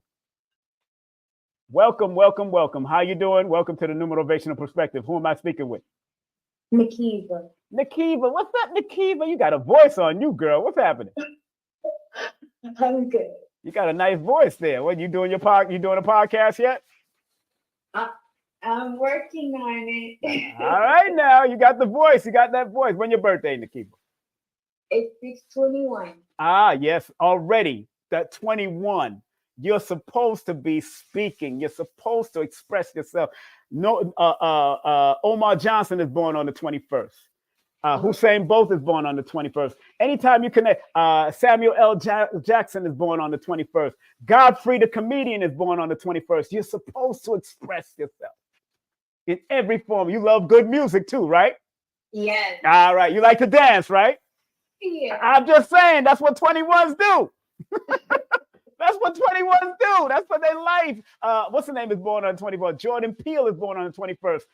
Welcome, welcome, welcome. How you doing? Welcome to the Numerovational Perspective. Who am I speaking with? Nakiva. Nakiva, what's up, Nakiva? You got a voice on you, girl. What's happening? I'm good. You got a nice voice there. What, you doing a podcast yet? I'm working on it. All right, now you got the voice. You got that voice. When your birthday, Nakiva? It's 6/21. Ah, yes, already. That 21. You're supposed to be speaking. You're supposed to express yourself. No, Omar Johnson is born on the 21st. Hussein Bolt is born on the 21st. Anytime you connect, Samuel L. Jackson is born on the 21st. Godfrey the comedian is born on the 21st. You're supposed to express yourself in every form. You love good music too, right? Yes. All right. You like to dance, right? Yeah. I'm just saying, that's what 21s do. That's what 21s do. That's what they like. What's the name is born on the 21st? Jordan Peele is born on the 21st.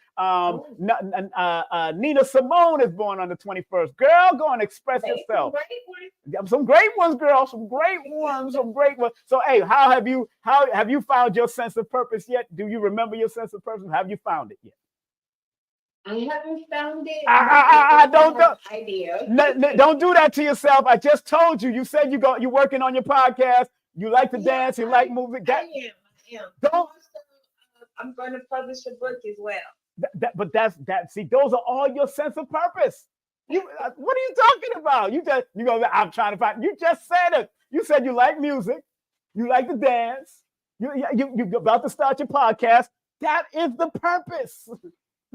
Nina Simone is born on the 21st. Girl, go and express yourself. Some great ones, girl. Some great ones. So, hey, how have you found your sense of purpose yet? Do you remember your sense of purpose? Have you found it yet? I haven't found it. Don't idea. Don't do that to yourself. I just told you. You said you're working on your podcast. You like to dance. You like music. I am. Don't. I'm going to publish a book as well. But that's. See, those are all your sense of purpose. What are you talking about? You go. I'm trying to find. You just said it. You said you like music. You like to dance. You're about to start your podcast. That is the purpose.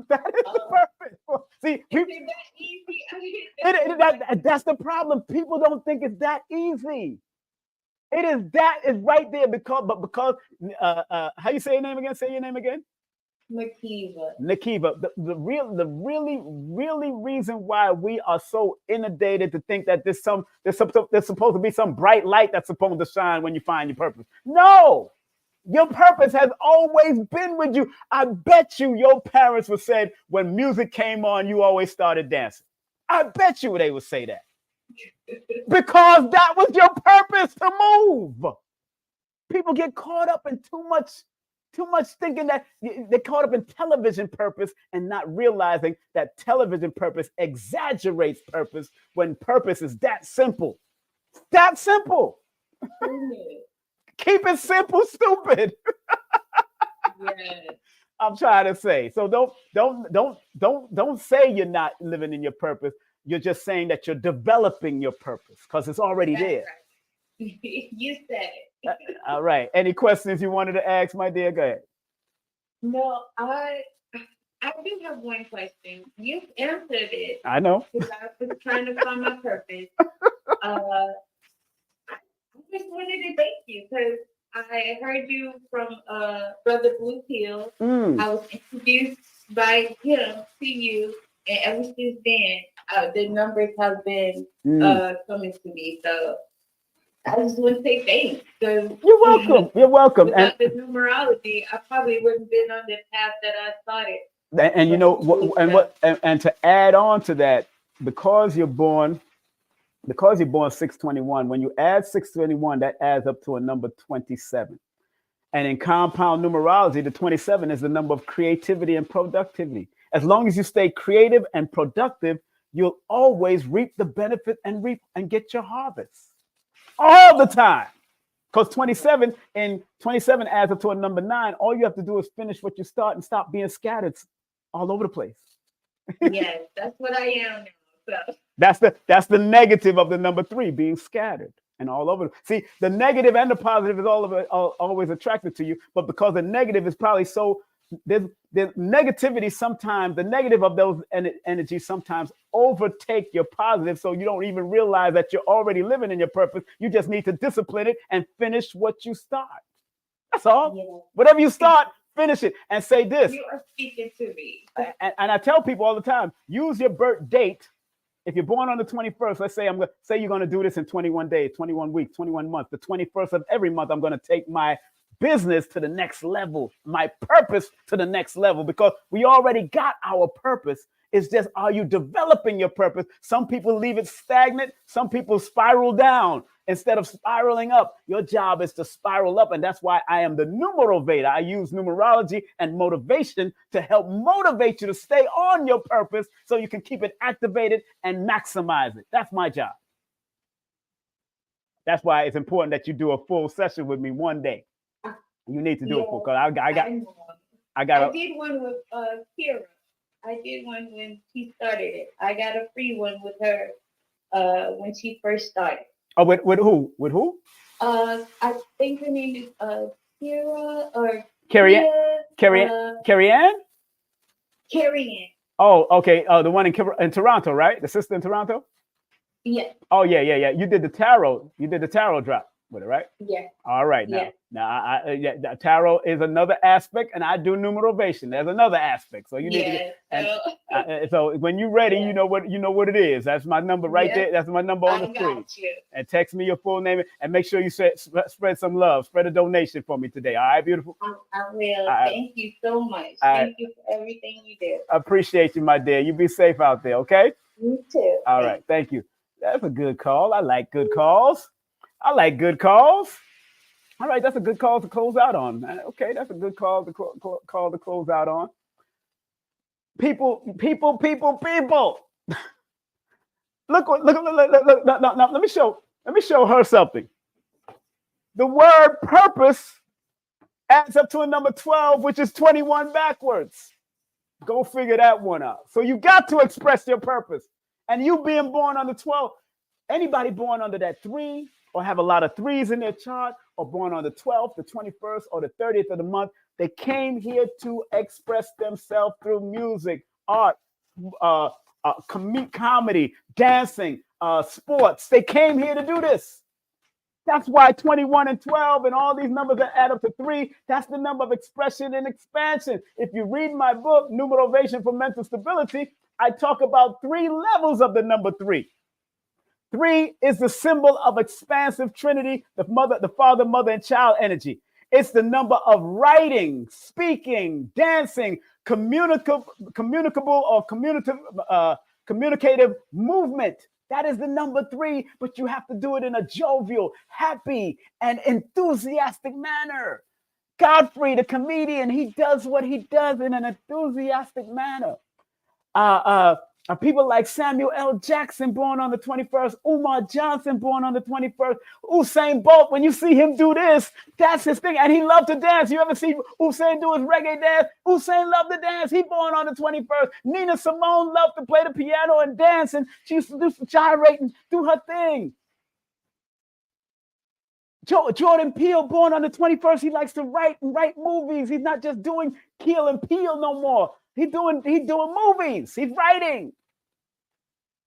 That is the purpose. See, is it that easy? that's the problem. People don't think it's that easy. It is right there because how you say your name again? Say your name again. Nakiva. The really reason why we are so inundated to think that there's supposed to be some bright light that's supposed to shine when you find your purpose. No, your purpose has always been with you. I bet your parents would say when music came on, you always started dancing. I bet you they would say that. Because that was your purpose to move. People get caught up in too much thinking that they're caught up in television purpose and not realizing that television purpose exaggerates purpose when purpose is that simple. That simple. Who knew? Keep it simple, stupid. Yes. I'm trying to say. So don't say you're not living in your purpose. You're just saying that you're developing your purpose because it's already That's there. right. You said it. All right. Any questions you wanted to ask, my dear? Go ahead. No, I do have one question. You've answered it I know. because I was trying to find my purpose. I just wanted to thank you because I heard you from Brother Blue Hill. I was introduced by him to you, and ever since then, the numbers have been coming to me. So I just want to say thanks. You're welcome. You're welcome. Without the numerology, I probably wouldn't been on the path that I started. And you know and to add on to that, because you're born 621, when you add 621, that adds up to a number 27. And in compound numerology, the 27 is the number of creativity and productivity. As long as you stay creative and productive, you'll always reap the benefit and get your harvest all the time. Because 27 adds up to a number 9. All you have to do is finish what you start and stop being scattered all over the place. Yes, that's what I am now. So. That's the negative of the number 3, being scattered and all over. See, the negative and the positive is always attracted to you, but because the negative is probably so, there's negativity sometimes, the negative of those energies sometimes overtake your positive, so you don't even realize that you're already living in your purpose. You just need to discipline it and finish what you start. That's all. Yeah. Whatever you start, finish it. And say this. You are speaking to me. And I tell people all the time, use your birth date. If you're born on the 21st, let's say you're going to do this in 21 days, 21 weeks, 21 months. The 21st of every month, I'm going to take my business to the next level, my purpose to the next level, because we already got our purpose. It's just, are you developing your purpose? Some people leave it stagnant. Some people spiral down instead of spiraling up. Your job is to spiral up. And that's why I am the Numerovator. I use numerology and motivation to help motivate you to stay on your purpose so you can keep it activated and maximize it. That's my job. That's why it's important that you do a full session with me one day. You need to do it full, because I did one with Kira. I did one when she started it. I got a free one with her when she first started. Oh, with who? With who? I think her name is Kira or Carrie Ann? Carrie Ann. Oh, okay. The one in Toronto, right? The sister in Toronto? Yeah. Oh, yeah. You did the tarot. You did the tarot drop with it, right? Yeah. All right. Now, tarot is another aspect, and I do numerovation. There's another aspect. So you need to. So when you're ready, you know what it is. That's my number right there. That's my number on the screen. And text me your full name and make sure you spread some love. Spread a donation for me today. All right, beautiful. I will. Thank you so much. Thank you for everything you do. I appreciate you, my dear. You be safe out there. Okay. You too. All right. Thank you. That's a good call. I like good calls. All right, that's a good call to close out on. Okay, that's a good call to close out on. People. Look. Now, let me show her something. The word purpose adds up to a number 12, which is 21 backwards. Go figure that one out. So you got to express your purpose. And you being born on the 12, anybody born under that 3 or have a lot of 3s in their chart, or born on the 12th, the 21st, or the 30th of the month, they came here to express themselves through music, art, comedy, dancing, sports. They came here to do this. That's why 21 and 12 and all these numbers that add up to 3, that's the number of expression and expansion. If you read my book, Numerovation for Mental Stability, I talk about 3 levels of the number 3. 3 is the symbol of expansive trinity, the Father, Mother, and Child energy. It's the number of writing, speaking, dancing, communicable or communicative movement. That is the number 3, but you have to do it in a jovial, happy, and enthusiastic manner. Godfrey, the comedian, he does what he does in an enthusiastic manner. People like Samuel L. Jackson, born on the 21st, Umar Johnson, born on the 21st, Usain Bolt, when you see him do this, that's his thing. And he loved to dance. You ever see Usain do his reggae dance? Usain loved to dance. He born on the 21st. Nina Simone loved to play the piano and dance, and she used to do some gyrate and do her thing. Jordan Peele, born on the 21st, he likes to write movies. He's not just doing Keel and Peele no more. He's doing movies. He's writing.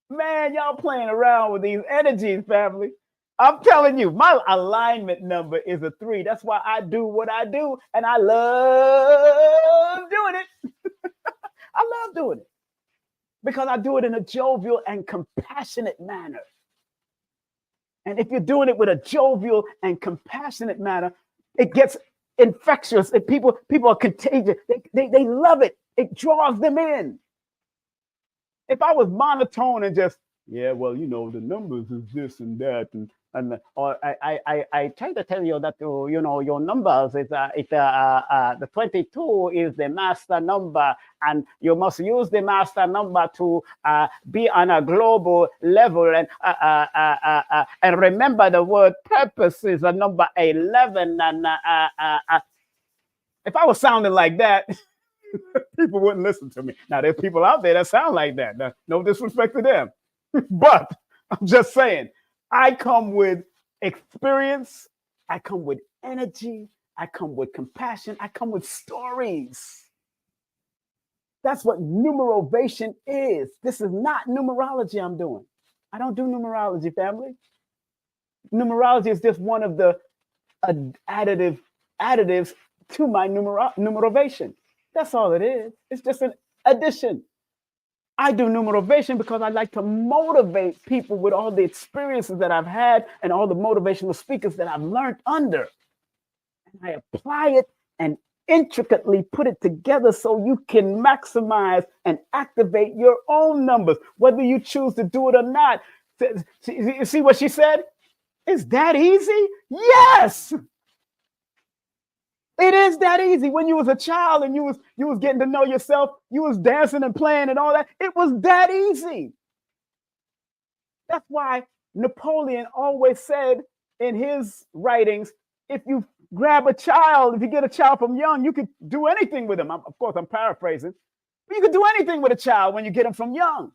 Man, y'all playing around with these energies, family. I'm telling you, my alignment number is a 3. That's why I do what I do, and I love doing it. I love doing it because I do it in a jovial and compassionate manner. And if you're doing it with a jovial and compassionate manner, it gets infectious. And people are contagious. They love it. It draws them in. If I was monotone and just, yeah, well, you know, the numbers is this and that, or I try to tell you that you know your numbers is the 22 is the master number, and you must use the master number to be on a global level, and remember the word purpose is a number 11, and if I was sounding like that, people wouldn't listen to me. Now, there's people out there that sound like that. Now, no disrespect to them. But I'm just saying, I come with experience. I come with energy. I come with compassion. I come with stories. That's what numerovation is. This is not numerology I'm doing. I don't do numerology, family. Numerology is just one of the additives to my numerovation. That's all it is. It's just an addition. I do numerovation because I like to motivate people with all the experiences that I've had and all the motivational speakers that I've learned under. And I apply it and intricately put it together so you can maximize and activate your own numbers, whether you choose to do it or not. See what she said? Is that easy? Yes. It is that easy. When you was a child and you was getting to know yourself, you was dancing and playing and all that. It was that easy. That's why Napoleon always said in his writings, if you grab a child, if you get a child from young, you could do anything with him. Of course, I'm paraphrasing, but you could do anything with a child when you get him from young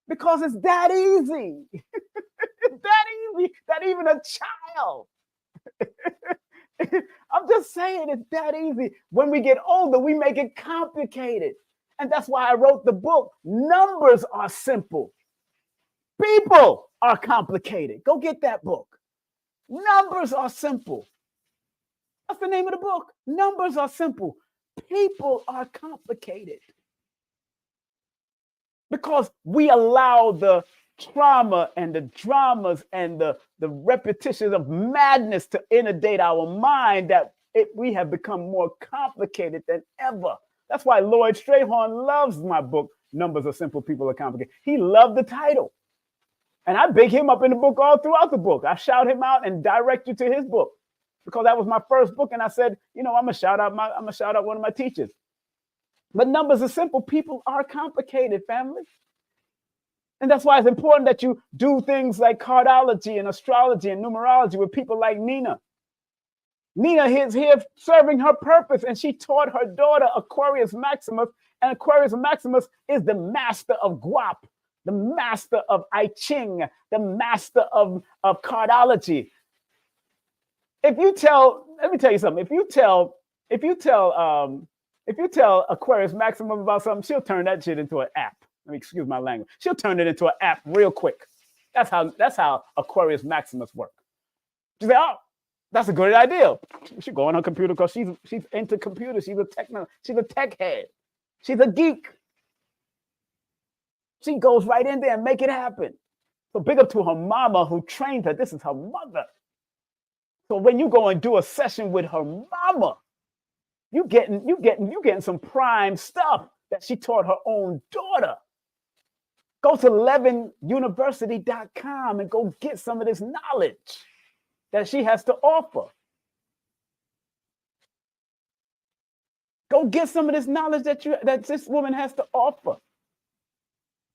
because it's that easy. It's that easy that even a child. I'm just saying it's that easy. When we get older, we make it complicated. And that's why I wrote the book. Numbers are simple. People are complicated. Go get that book. Numbers are simple. That's the name of the book. Numbers are simple. People are complicated. Because we allow the trauma and the dramas and the repetitions of madness to inundate our mind that we have become more complicated than ever. That's why Lloyd Strayhorn loves my book, Numbers Are Simple, People Are Complicated. He loved the title. And I big him up in the book all throughout the book. I shout him out and direct you to his book because that was my first book. And I said, you know, I'm gonna shout out one of my teachers. But numbers are simple. People are complicated, family. And that's why it's important that you do things like cardology and astrology and numerology with people like Nina. Nina is here serving her purpose, and she taught her daughter Aquarius Maximus, and Aquarius Maximus is the master of Guap, the master of I Ching, the master of cardology. Let me tell you something. If you tell Aquarius Maximus about something, she'll turn that shit into an app. Excuse my language. She'll turn it into an app real quick. That's how Aquarius Maximus works. She say, "Oh, that's a great idea." She go on her computer because she's into computers. She's a tech head. She's a geek. She goes right in there and make it happen. So big up to her mama who trained her. This is her mother. So when you go and do a session with her mama, you getting some prime stuff that she taught her own daughter. Go to levinuniversity.com and go get some of this knowledge that she has to offer. Go get some of this knowledge that this woman has to offer.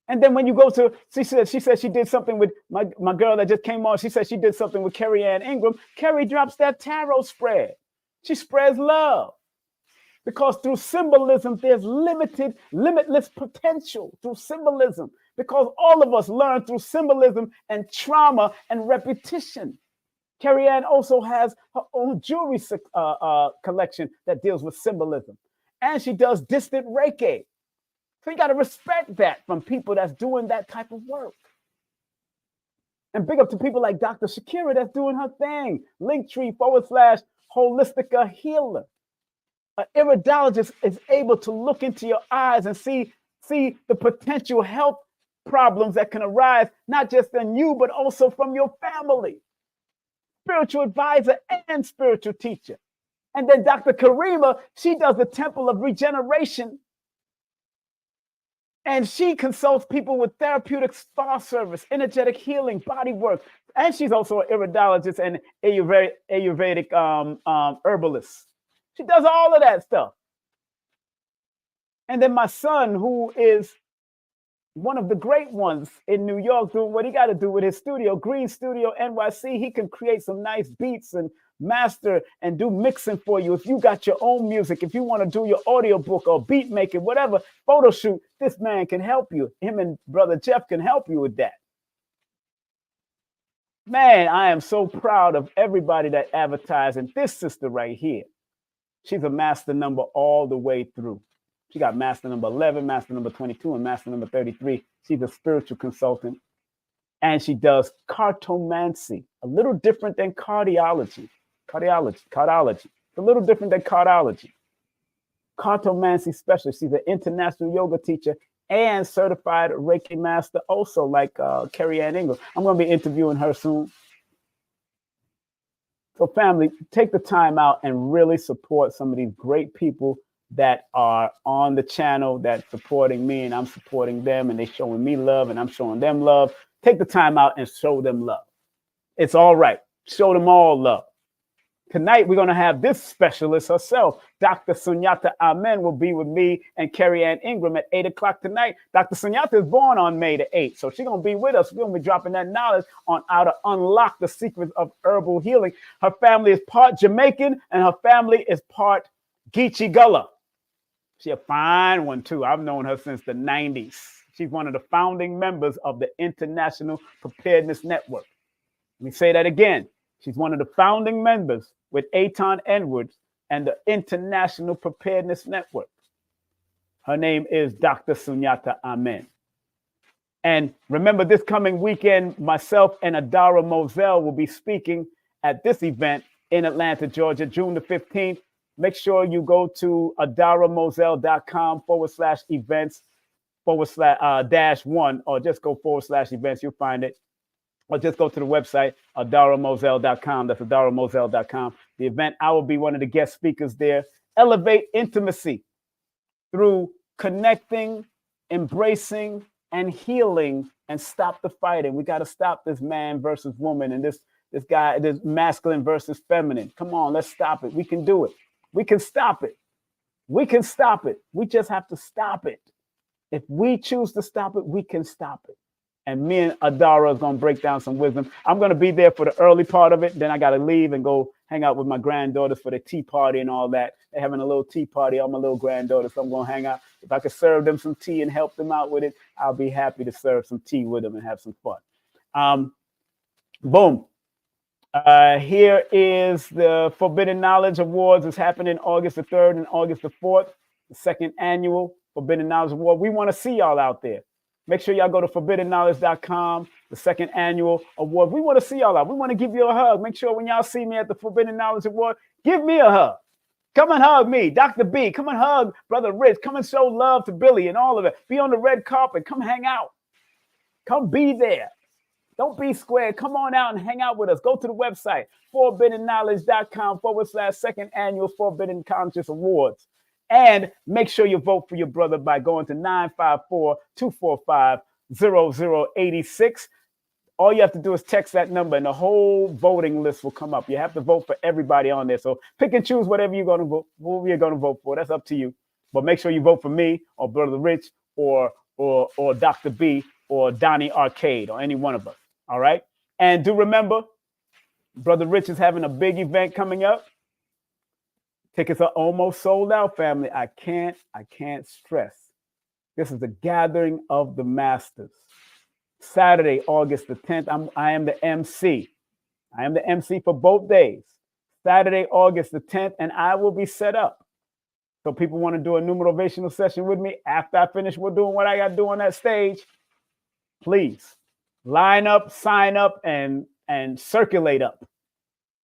And then when you go to, she said she did something with my girl that just came on. She said she did something with Carrie Ann Ingram. Carrie drops that tarot spread. She spreads love. Because through symbolism, there's limitless potential through symbolism. Because all of us learn through symbolism and trauma and repetition. Carrie Ann also has her own jewelry collection that deals with symbolism. And she does distant Reiki. So you got to respect that from people that's doing that type of work. And big up to people like Dr. Shakira that's doing her thing. Linktree/Holistica Healer. An iridologist is able to look into your eyes and see the potential health problems that can arise, not just in you, but also from your family. Spiritual advisor and spiritual teacher. And then Dr. Karima, she does the Temple of Regeneration. And she consults people with therapeutic spa service, energetic healing, body work. And she's also an iridologist and Ayurvedic herbalist. She does all of that stuff. And then my son, who is one of the great ones in New York, doing what he got to do with his studio, Green Studio NYC, he can create some nice beats and master and do mixing for you. If you got your own music, if you want to do your audiobook or beat making, whatever, photo shoot, this man can help you. Him and brother Jeff can help you with that. Man, I am so proud of everybody that advertised. And this sister right here, she's a master number all the way through. She got master number 11, master number 22, and master number 33. She's a spiritual consultant. And she does cartomancy, a little different than cardiology. Cardiology. It's a little different than cardiology. Cartomancy specialist. She's an international yoga teacher and certified Reiki master, also like Carrie Ann Ingram. I'm going to be interviewing her soon. So family, take the time out and really support some of these great people that are on the channel that's supporting me, and I'm supporting them, and they're showing me love, and I'm showing them love. Take the time out and show them love. It's all right. Show them all love. Tonight, we're going to have this specialist herself. Dr. Sunyata Amen will be with me and Carrie Ann Ingram at 8 o'clock tonight. Dr. Sunyata is born on May the 8th, so she's going to be with us. We're going to be dropping that knowledge on how to unlock the secrets of herbal healing. Her family is part Jamaican, and her family is part Geechee Gullah. She's a fine one, too. I've known her since the 90s. She's one of the founding members of the International Preparedness Network. Let me say that again. She's one of the founding members with Aton Edwards and the International Preparedness Network. Her name is Dr. Sunyata Amen. And remember, this coming weekend, myself and Adara Moselle will be speaking at this event in Atlanta, Georgia, June the 15th. Make sure you go to adaramoselle.com/events /1, or just go /events. You'll find it. Or just go to the website, adaramoselle.com. That's adaramoselle.com. The event, I will be one of the guest speakers there. Elevate intimacy through connecting, embracing, and healing, and stop the fighting. We got to stop this man versus woman and this masculine versus feminine. Come on, let's stop it. We can do it. We can stop it. We can stop it. We just have to stop it. If we choose to stop it, we can stop it. And me and Adara is going to break down some wisdom. I'm going to be there for the early part of it. Then I got to leave and go hang out with my granddaughters for the tea party and all that. They're having a little tea party, all my little granddaughters. So I'm going to hang out. If I could serve them some tea and help them out with it, I'll be happy to serve some tea with them and have some fun. Boom. Here is the Forbidden Knowledge Awards. It's happening August the 3rd and August the 4th, the second annual Forbidden Knowledge Award. We want to see y'all out there. Make sure y'all go to forbiddenknowledge.com, the second annual award. We want to see y'all out. We want to give you a hug. Make sure when y'all see me at the Forbidden Knowledge Award, give me a hug. Come and hug me, Dr. B. Come and hug Brother Rich. Come and show love to Billy and all of it. Be on the red carpet. Come hang out. Come be there. Don't be square. Come on out and hang out with us. Go to the website, forbiddenknowledge.com /second annual Forbidden Conscious Awards. And make sure you vote for your brother by going to 954-245-0086. All you have to do is text that number and the whole voting list will come up. You have to vote for everybody on there. So pick and choose whatever you're going to vote for. That's up to you. But make sure you vote for me or Brother Rich or or Dr. B or Donnie Arcade or any one of us. All right. And do remember, Brother Rich is having a big event coming up. Tickets are almost sold out, family. I can't stress. This is the gathering of the masters. Saturday, August the 10th. I am the MC. I am the MC for both days. Saturday, August the 10th, and I will be set up. So people want to do a numerovational session with me after I finish doing what I got to do on that stage. Please line up, sign up, and circulate up.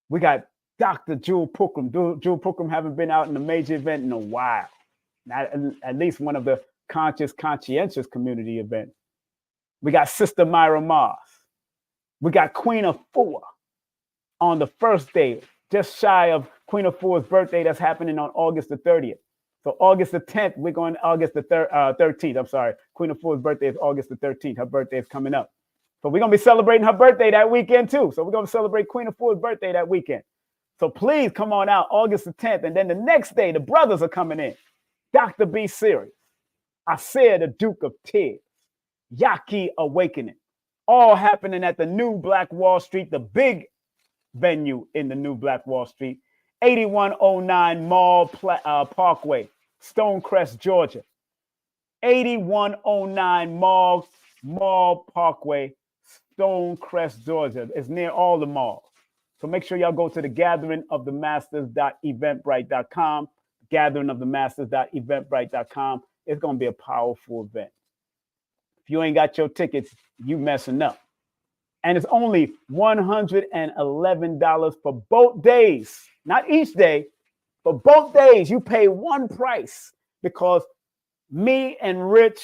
We got Dr. Jewel Pookum. Jewel Pookum haven't been out in a major event in a while. Not at least one of the conscientious community events. We got Sister Myra Mars. We got Queen of Four on the first day, just shy of Queen of Four's birthday that's happening on August the 30th. So August the 10th, we're going August the 13th. I'm sorry. Queen of Four's birthday is August the 13th. Her birthday is coming up. So we're going to be celebrating her birthday that weekend too. So we're going to celebrate Queen of Four's birthday that weekend. So please come on out August the 10th. And then the next day, the brothers are coming in. Dr. B. Series, Asir, the Duke of Tears, Yaki Awakening, all happening at the New Black Wall Street, the big venue in the New Black Wall Street, 8109 Mall Parkway, Stonecrest, Georgia. 8109 Mall Parkway, Stonecrest, Georgia. It's near all the malls. So make sure y'all go to the gatheringofthemasters.eventbrite.com, gatheringofthemasters.eventbrite.com. It's going to be a powerful event. If you ain't got your tickets, you messing up. And it's only $111 for both days. Not each day, but both days. You pay one price because me and Rich,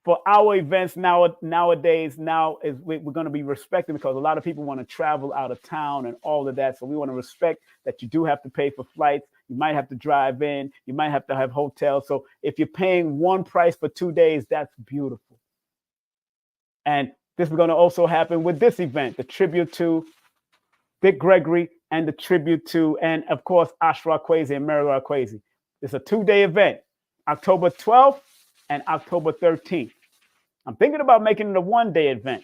for our events nowadays, we're going to be respected because a lot of people want to travel out of town and all of that. So we want to respect that you do have to pay for flights. You might have to drive in. You might have to have hotels. So if you're paying one price for 2 days, that's beautiful. And this is going to also happen with this event, the tribute to Dick Gregory and the tribute to, and of course, Ashra Kwesi and Mary Kwesi. It's a 2-day event, October 12th and October 13th. I'm thinking about making it a 1-day event,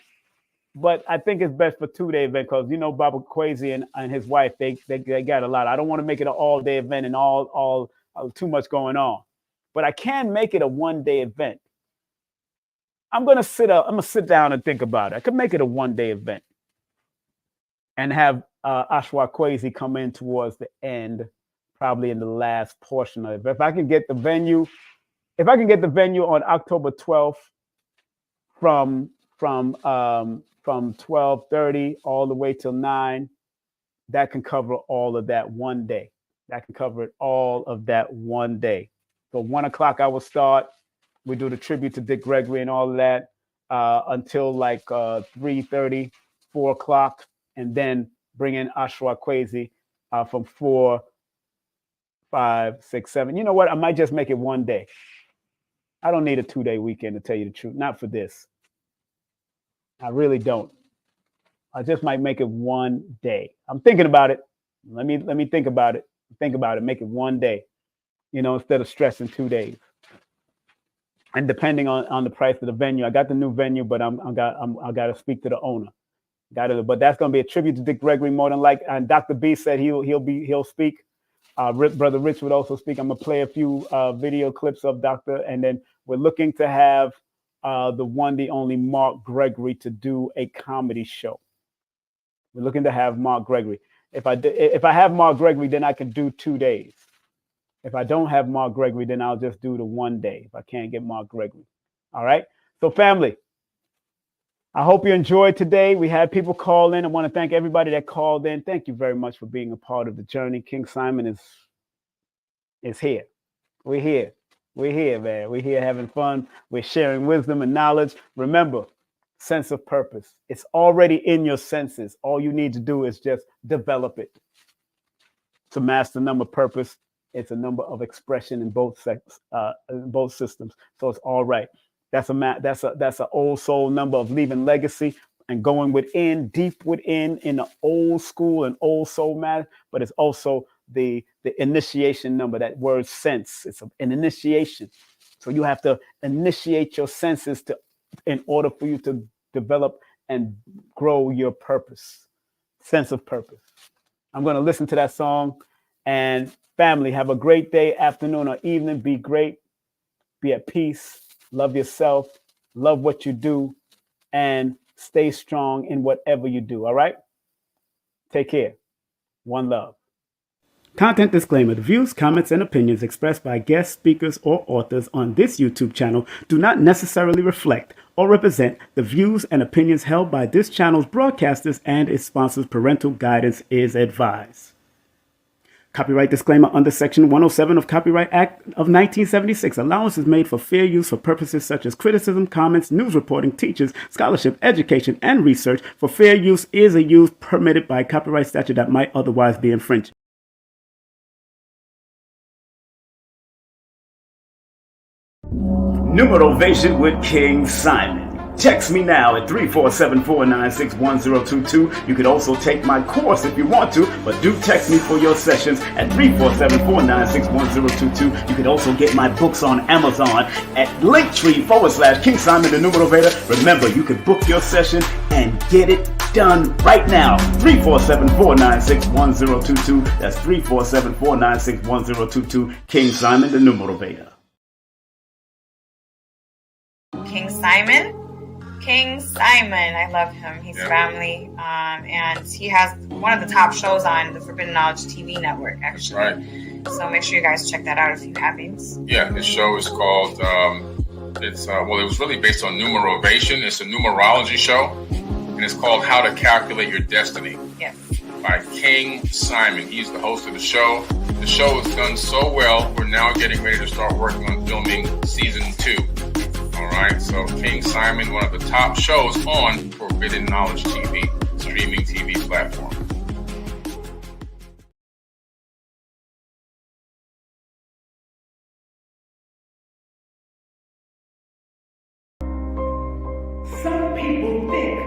but I think it's best for 2-day event because, you know, Baba Kwesi and his wife, they got a lot. I don't want to make it an all-day event and all too much going on, but I can make it a 1-day event. I'm gonna sit down and think about it. I could make it a 1-day event and have Ashwa Kwesi come in towards the end, probably in the last portion of it. But if I can get the venue on October 12th from 12:30 all the way till 9, that can cover all of that 1 day. That can cover it all of that 1 day. So 1 o'clock I will start. We do the tribute to Dick Gregory and all of that until like 3:30, 4 o'clock, and then bring in Ashra Kwesi from 4, 5, 6, 7. You know what? I might just make it 1 day. I don't need a 2-day weekend to tell you the truth. Not for this. I really don't. I just might make it 1 day. I'm thinking about it. Let me think about it. Think about it. Make it 1 day. You know, instead of stressing 2 days. And depending on the price of the venue, I got the new venue, but I got to speak to the owner. But that's going to be a tribute to Dick Gregory more than like. And Dr. B said he'll speak. Brother Rich would also speak. I'm gonna play a few video clips of Dr. And then we're looking to have the one, the only Mark Gregory to do a comedy show. We're looking to have Mark Gregory. If I have Mark Gregory, then I can do 2 days. If I don't have Mark Gregory, then I'll just do the 1 day if I can't get Mark Gregory. All right. So family, I hope you enjoyed today. We had people call in. I want to thank everybody that called in. Thank you very much for being a part of the journey. King Simon is here. We're here. We're here, man. We're here having fun. We're sharing wisdom and knowledge. Remember, sense of purpose. It's already in your senses. All you need to do is just develop it. It's a master number purpose. It's a number of expression in both systems. So it's all right. That's an old soul number of leaving legacy and going within, deep within, in the old school and old soul matter. But it's also the initiation number. That word sense. It's an initiation. So you have to initiate your senses in order for you to develop and grow your purpose, sense of purpose. I'm going to listen to that song. And family, have a great day, afternoon, or evening. Be great. Be at peace. Love yourself. Love what you do. And stay strong in whatever you do. All right? Take care. One love. Content disclaimer. The views, comments, and opinions expressed by guest speakers or authors on this YouTube channel do not necessarily reflect or represent the views and opinions held by this channel's broadcasters and its sponsors. Parental guidance is advised. Copyright disclaimer under Section 107 of Copyright Act of 1976. Allowance is made for fair use for purposes such as criticism, comments, news reporting, teachers, scholarship, education, and research. For fair use is a use permitted by copyright statute that might otherwise be infringed. Numerovation with King Simon. Text me now at 347-496-1022. You could also take my course if you want to, but do text me for your sessions at 347-496-1022. You could also get my books on Amazon at Linktr.ee/King Simon the Numerovator. Remember, you could book your session and get it done right now. 347-496-1022. That's 347-496-1022. King Simon the Numerovator. King Simon. King Simon, I love him. He's family, and he has one of the top shows on the Forbidden Knowledge TV network, actually. Right. So make sure you guys check that out if you haven't. Yeah, his show is called, it was really based on numerovation. It's a numerology show, and it's called How to Calculate Your Destiny. Yes. By King Simon. He's the host of the show. The show has done so well, we're now getting ready to start working on filming season 2. All right, so King Simon, one of the top shows on Forbidden Knowledge TV, streaming TV platform. Some people think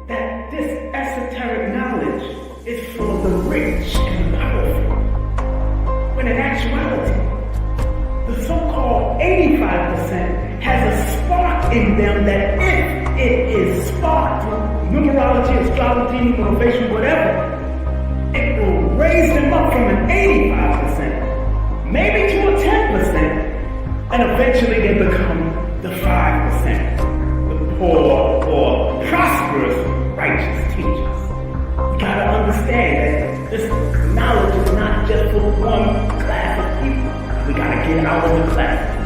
that this esoteric knowledge is for the rich and powerful, when in actuality, the so-called 85% has a spark in them that if it is sparked through numerology, astrology, numerovation, whatever, it will raise them up from an 85%, maybe to a 10%, and eventually they become the 5%, the poor or prosperous righteous teachers. You gotta understand that this knowledge is not just for one class of people. We gotta get out of the class.